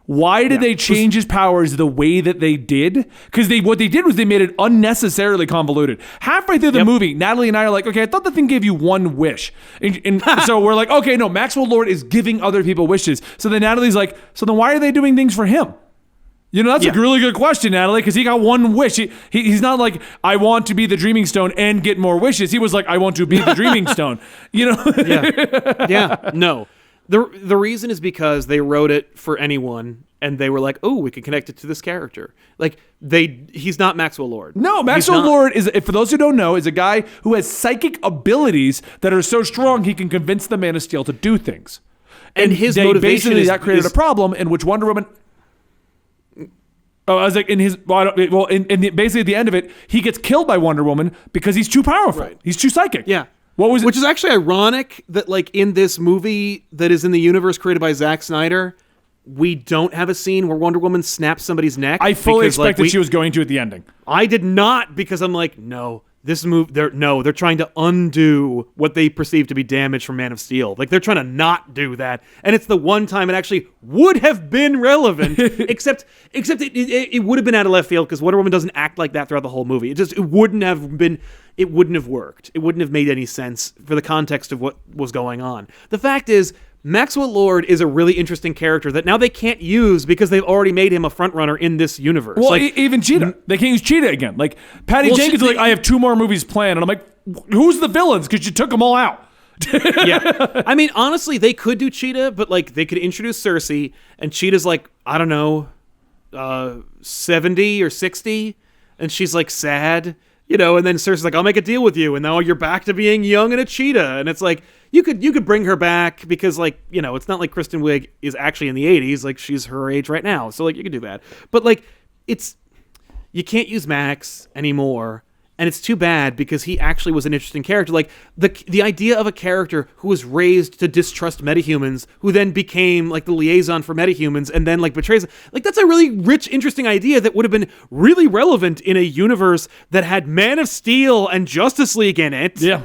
Why did they change his powers the way that they did? Because what they did was they made it unnecessarily convoluted. Halfway through the movie, Natalie and I are like, okay, I thought the thing gave you one wish. And so we're like, okay, no, Maxwell Lord is giving other people wishes. So then Natalie's like, so then why are they doing things for him? You know, that's a really good question, Natalie, because he got one wish. He's not like, I want to be the Dreaming Stone and get more wishes. He was like, I want to be the Dreaming Stone. You know? Yeah. No. The reason is because they wrote it for anyone, and they were like, "Oh, we can connect it to this character." Like he's not Maxwell Lord. No, Maxwell Lord is, for those who don't know, is a guy who has psychic abilities that are so strong he can convince the Man of Steel to do things. And his motivation basically that created a problem in which Wonder Woman. Oh, I was like, basically at the end of it, he gets killed by Wonder Woman because he's too powerful. Right. He's too psychic. Yeah. What was it? Which is actually ironic that, like, in this movie that is in the universe created by Zack Snyder, we don't have a scene where Wonder Woman snaps somebody's neck. I fully expected she was going to at the ending. I did not, because I'm like, no, they're trying to undo what they perceive to be damage from Man of Steel. Like, they're trying to not do that. And it's the one time it actually would have been relevant, except it would have been out of left field because Wonder Woman doesn't act like that throughout the whole movie. It wouldn't have worked. It wouldn't have made any sense for the context of what was going on. The fact is, Maxwell Lord is a really interesting character that now they can't use because they've already made him a frontrunner in this universe. Well, even Cheetah. They can't use Cheetah again. Like, Patty Jenkins is like, I have 2 more movies planned. And I'm like, who's the villains? Because you took them all out. Yeah. I mean, honestly, they could do Cheetah, but, like, they could introduce Cersei, and Cheetah's like, I don't know, 70 or 60, and she's, like, sad. You know, and then Cersei's like, I'll make a deal with you, and now you're back to being young and a cheetah. And it's like, you could bring her back because, like, you know, it's not like Kristen Wiig is actually in the 80s. Like, she's her age right now. So, like, you could do that. But, like, you can't use Max anymore. And it's too bad because he actually was an interesting character. Like, the idea of a character who was raised to distrust metahumans, who then became, like, the liaison for metahumans and then, like, betrays... Like, that's a really rich, interesting idea that would have been really relevant in a universe that had Man of Steel and Justice League in it. Yeah.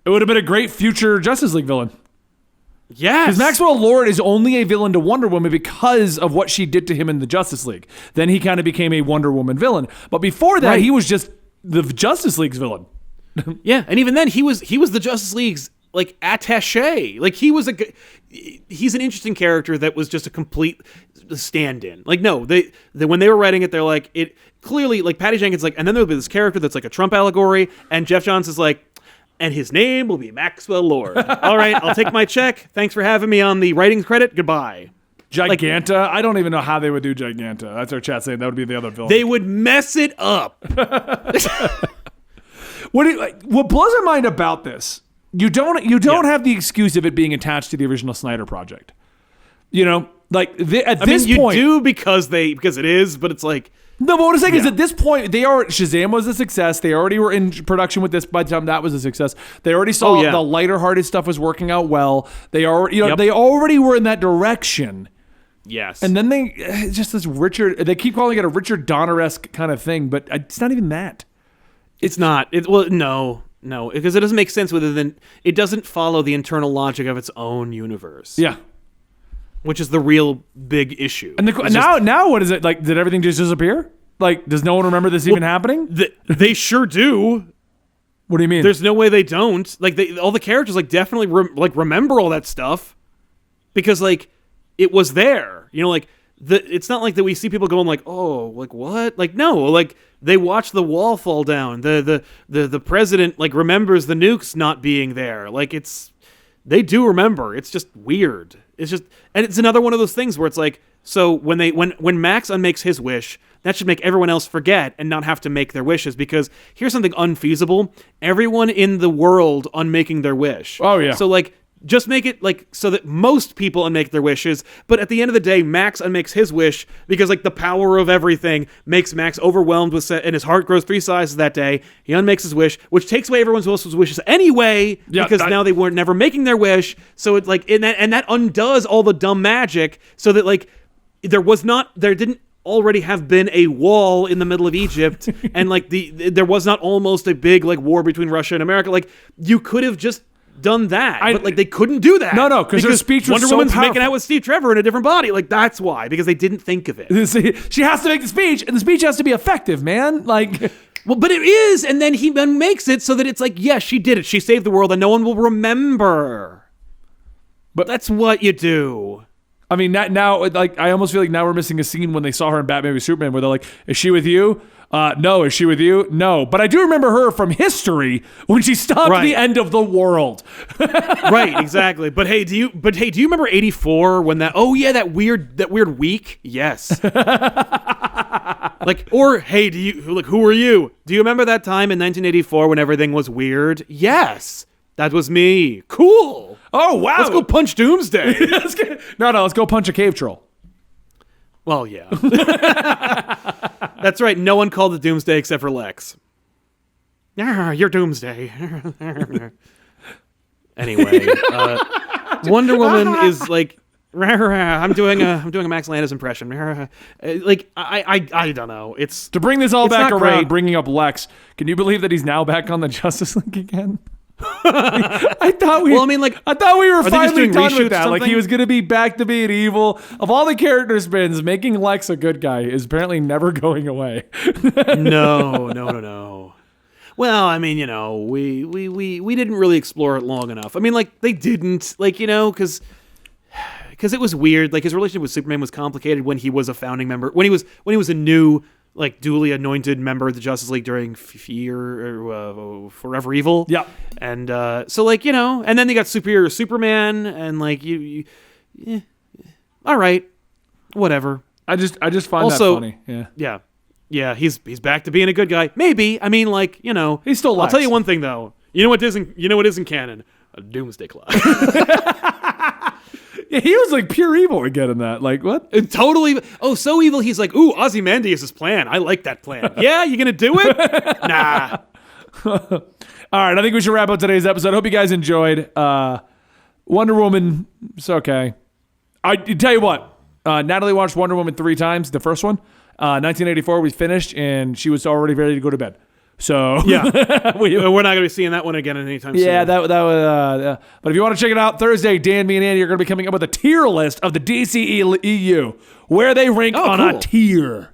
It would have been a great future Justice League villain. Yes. Because Maxwell Lord is only a villain to Wonder Woman because of what she did to him in the Justice League. Then he kind of became a Wonder Woman villain. But before that, he was just the Justice League's villain. Yeah, and even then, he was the Justice League's, like, attaché. Like, he's an interesting character that was just a complete stand-in. Like, no, when they were writing it, they're like, it clearly, like, Patty Jenkins, like, and then there'll be this character that's like a Trump allegory, and Jeff Johns is like, and his name will be Maxwell Lord. All right, I'll take my check. Thanks for having me on the writing credit. Goodbye. Giganta? I don't even know how they would do Giganta. That's our chat saying that would be the other villain. They would mess it up. What blows my mind about this, you don't have the excuse of it being attached to the original Snyder project. You know, like at this point, you do because it is, but it's like. No, but what I'm saying is at this point, Shazam was a success. They already were in production with this by the time that was a success. They already saw the lighter-hearted stuff was working out well. They already were in that direction. Yes. And then they keep calling it a Richard Donner-esque kind of thing, but it's not even that. It's not. No, because it doesn't make sense it doesn't follow the internal logic of its own universe. Yeah. which is the real big issue. And now what is it like? Did everything just disappear? Like, does no one remember this even happening? They sure do. What do you mean? There's no way they don't. Like, all the characters like definitely remember all that stuff because like it was there. You know, like it's not like that we see people going like, oh, like what? Like no, like they watch the wall fall down. The president like remembers the nukes not being there. Like they do remember. It's just weird. It's just, and it's another one of those things where it's like, so when Max unmakes his wish, that should make everyone else forget and not have to make their wishes, because here's something unfeasible. Everyone in the world unmaking their wish. Oh, yeah. So, like, just make it, like, so that most people unmake their wishes, but at the end of the day, Max unmakes his wish because, like, the power of everything makes Max overwhelmed with, and his heart grows 3 sizes that day. He unmakes his wish, which takes away everyone else's wishes anyway, because now they were never making their wish, so it's, like, and that undoes all the dumb magic, so that, like, there didn't already have been a wall in the middle of Egypt, and like there was not almost a big like war between Russia and America. Like you could have just done that, but like they couldn't do that. No, because her speech was Wonder so Woman's powerful. making out with Steve Trevor in a different body. Like that's why, because they didn't think of it. She has to make the speech, and the speech has to be effective, man. Like, well, but it is, and then he makes it so that it's like, yes, she did it. She saved the world, and no one will remember. But that's what you do. I mean, now, like, I almost feel like now we're missing a scene when they saw her in Batman v Superman where they're like, is she with you? No. Is she with you? No. But I do remember her from history when she stopped the end of the world. Right, exactly. But hey, do you remember 84 when that weird week? Yes. Like, or hey, who are you? Do you remember that time in 1984 when everything was weird? Yes. That was me. Cool. Oh, wow. Let's go punch Doomsday. No, let's go punch a cave troll. Well, yeah. That's right. No one called it Doomsday except for Lex. You're Doomsday. Anyway, Wonder Woman is like, I'm doing a Max Landis impression. Like, I don't know. It's to bring this all back around, great. bringing up Lex. Can you believe that he's now back on the Justice League again? I thought we were finally done with that. Like he was gonna be back to being evil. Of all the character spins, making Lex a good guy is apparently never going away. No. Well, I mean, you know, we didn't really explore it long enough. I mean, like they didn't, like, you know, because it was weird. Like his relationship with Superman was complicated when he was a founding member. When he was a new, like, duly anointed member of the Justice League during Forever Evil. Yeah. And so, like, you know, and then they got Superior Superman, and like all right, whatever. I just find that funny. Yeah. He's back to being a good guy. Maybe. I mean, like, you know, he's still Lex. I'll tell you one thing though. You know what isn't canon? A Doomsday Clock. Yeah, he was like pure evil again in that. Like, what? Totally. Oh, so evil. He's like, ooh, Ozymandias' plan. I like that plan. Yeah, you gonna do it? Nah. All right, I think we should wrap up today's episode. Hope you guys enjoyed. Wonder Woman, it's okay. I tell you what, Natalie watched Wonder Woman 3 times. The first one, 1984, we finished, and she was already ready to go to bed. So yeah, we're not going to be seeing that one again anytime soon. Yeah, that was. But if you want to check it out, Thursday, Dan, me, and Andy are going to be coming up with a tier list of the DCEU, where they rank on a tier.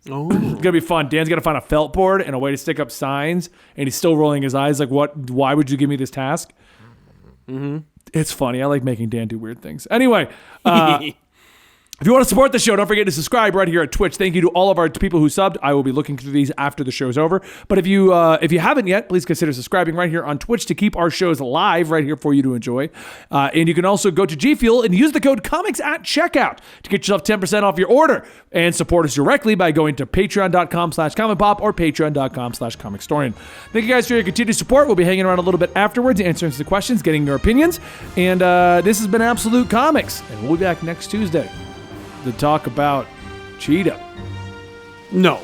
Oh, it's gonna be fun. Dan's got to find a felt board and a way to stick up signs, and he's still rolling his eyes. Like, what? Why would you give me this task? Mm-hmm. It's funny. I like making Dan do weird things. Anyway. If you want to support the show, don't forget to subscribe right here at Twitch. Thank you to all of our people who subbed. I will be looking through these after the show's over. But if you haven't yet, please consider subscribing right here on Twitch to keep our shows live right here for you to enjoy. And you can also go to G Fuel and use the code COMICS at checkout to get yourself 10% off your order and support us directly by going to patreon.com/comicpop or patreon.com/comicstorian. Thank you guys for your continued support. We'll be hanging around a little bit afterwards, answering some questions, getting your opinions. And this has been Absolute Comics, and we'll be back next Tuesday to talk about Cheetah. No.